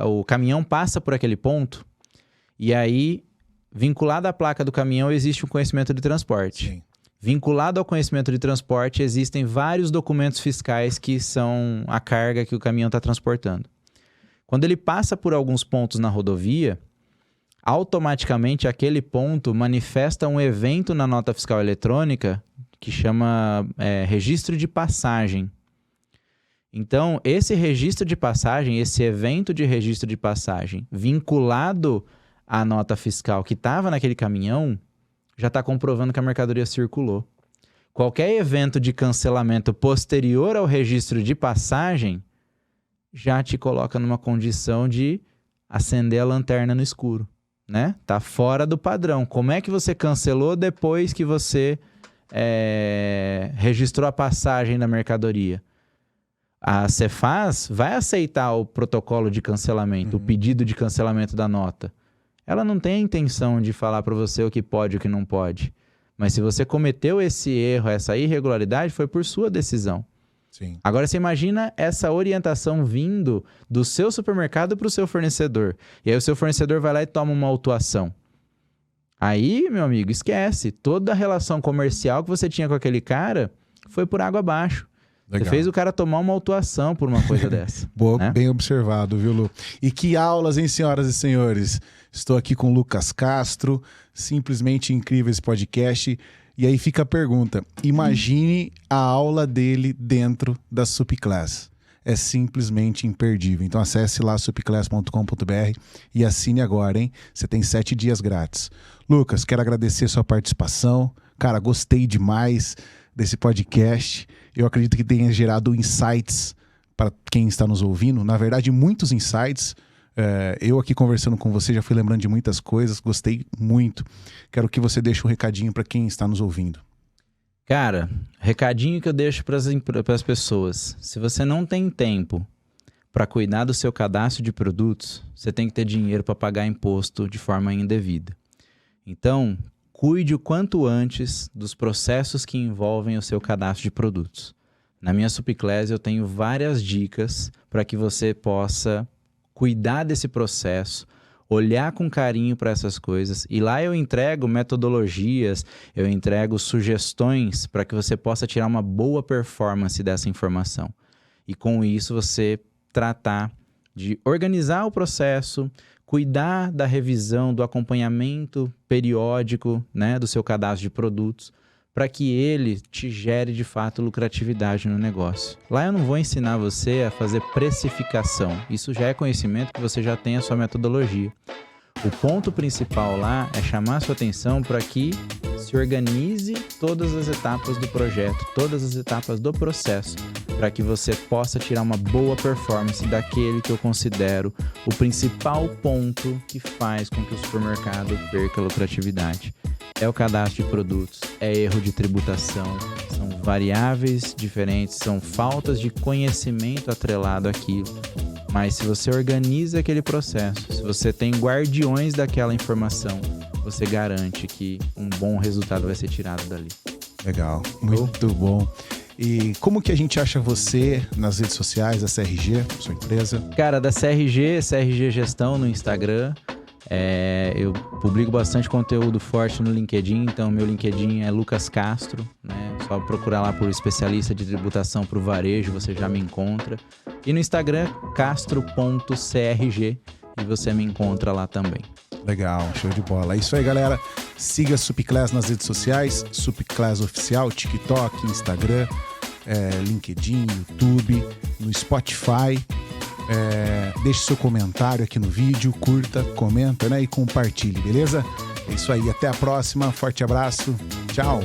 S2: o caminhão passa por aquele ponto e aí, vinculado à placa do caminhão, existe um conhecimento de transporte.
S1: Sim.
S2: Vinculado ao conhecimento de transporte, existem vários documentos fiscais que são a carga que o caminhão está transportando. Quando ele passa por alguns pontos na rodovia, automaticamente aquele ponto manifesta um evento na nota fiscal eletrônica que chama registro de passagem. Então, esse registro de passagem, esse evento de registro de passagem vinculado à nota fiscal que estava naquele caminhão, já está comprovando que a mercadoria circulou. Qualquer evento de cancelamento posterior ao registro de passagem já te coloca numa condição de acender a lanterna no escuro, né? Tá fora do padrão. Como é que você cancelou depois que você registrou a passagem da mercadoria? A Cefaz vai aceitar o protocolo de cancelamento, o pedido de cancelamento da nota. Ela não tem a intenção de falar para você o que pode e o que não pode. Mas se você cometeu esse erro, essa irregularidade, foi por sua decisão.
S1: Sim.
S2: Agora você imagina essa orientação vindo do seu supermercado para o seu fornecedor. E aí o seu fornecedor vai lá e toma uma autuação. Aí, meu amigo, esquece. Toda a relação comercial que você tinha com aquele cara foi por água abaixo.
S1: Legal.
S2: Você fez o cara tomar uma autuação por uma coisa dessa.
S1: Boa,
S2: né?
S1: Bem observado, viu, Lu? E que aulas, hein, senhoras e senhores? Estou aqui com o Lucas Castro, simplesmente incrível esse podcast. E aí fica a pergunta, imagine a aula dele dentro da Supclass. É simplesmente imperdível. Então acesse lá supclass.com.br e assine agora, hein? Você tem 7 dias grátis. Lucas, quero agradecer sua participação. Cara, gostei demais desse podcast. Eu acredito que tenha gerado insights para quem está nos ouvindo. Na verdade, muitos insights. Eu aqui conversando com você já fui lembrando de muitas coisas. Gostei muito. Quero que você deixe um recadinho para quem está nos ouvindo.
S2: Cara, recadinho que eu deixo para as pessoas. Se você não tem tempo para cuidar do seu cadastro de produtos, você tem que ter dinheiro para pagar imposto de forma indevida. Então, cuide o quanto antes dos processos que envolvem o seu cadastro de produtos. Na minha Supiclass eu tenho várias dicas para que você possa cuidar desse processo, olhar com carinho para essas coisas. E lá eu entrego metodologias, eu entrego sugestões para que você possa tirar uma boa performance dessa informação. E com isso você tratar de organizar o processo, cuidar da revisão, do acompanhamento periódico, né, do seu cadastro de produtos, para que ele te gere de fato lucratividade no negócio. Lá eu não vou ensinar você a fazer precificação. Isso já é conhecimento que você já tem a sua metodologia. O ponto principal lá é chamar a sua atenção para que se organize todas as etapas do projeto, todas as etapas do processo, para que você possa tirar uma boa performance daquele que eu considero o principal ponto que faz com que o supermercado perca lucratividade. É o cadastro de produtos, é erro de tributação, são variáveis diferentes, são faltas de conhecimento atrelado àquilo. Mas se você organiza aquele processo, se você tem guardiões daquela informação, você garante que um bom resultado vai ser tirado dali.
S1: Legal, muito bom. E como que a gente acha você nas redes sociais, da CRG, sua empresa?
S2: Cara, da CRG Gestão no Instagram. Eu publico bastante conteúdo forte no LinkedIn, então meu LinkedIn é Lucas Castro, né? Só procurar lá por especialista de tributação para o varejo, você já me encontra. E no Instagram, castro.crg, e você me encontra lá também.
S1: Legal, show de bola. É isso aí, galera. Siga a Supiclass nas redes sociais, Supiclass Oficial, TikTok, Instagram, LinkedIn, YouTube, no Spotify. Deixe seu comentário aqui no vídeo, curta, comenta, né, e compartilhe, beleza? É isso aí, até a próxima, forte abraço, tchau!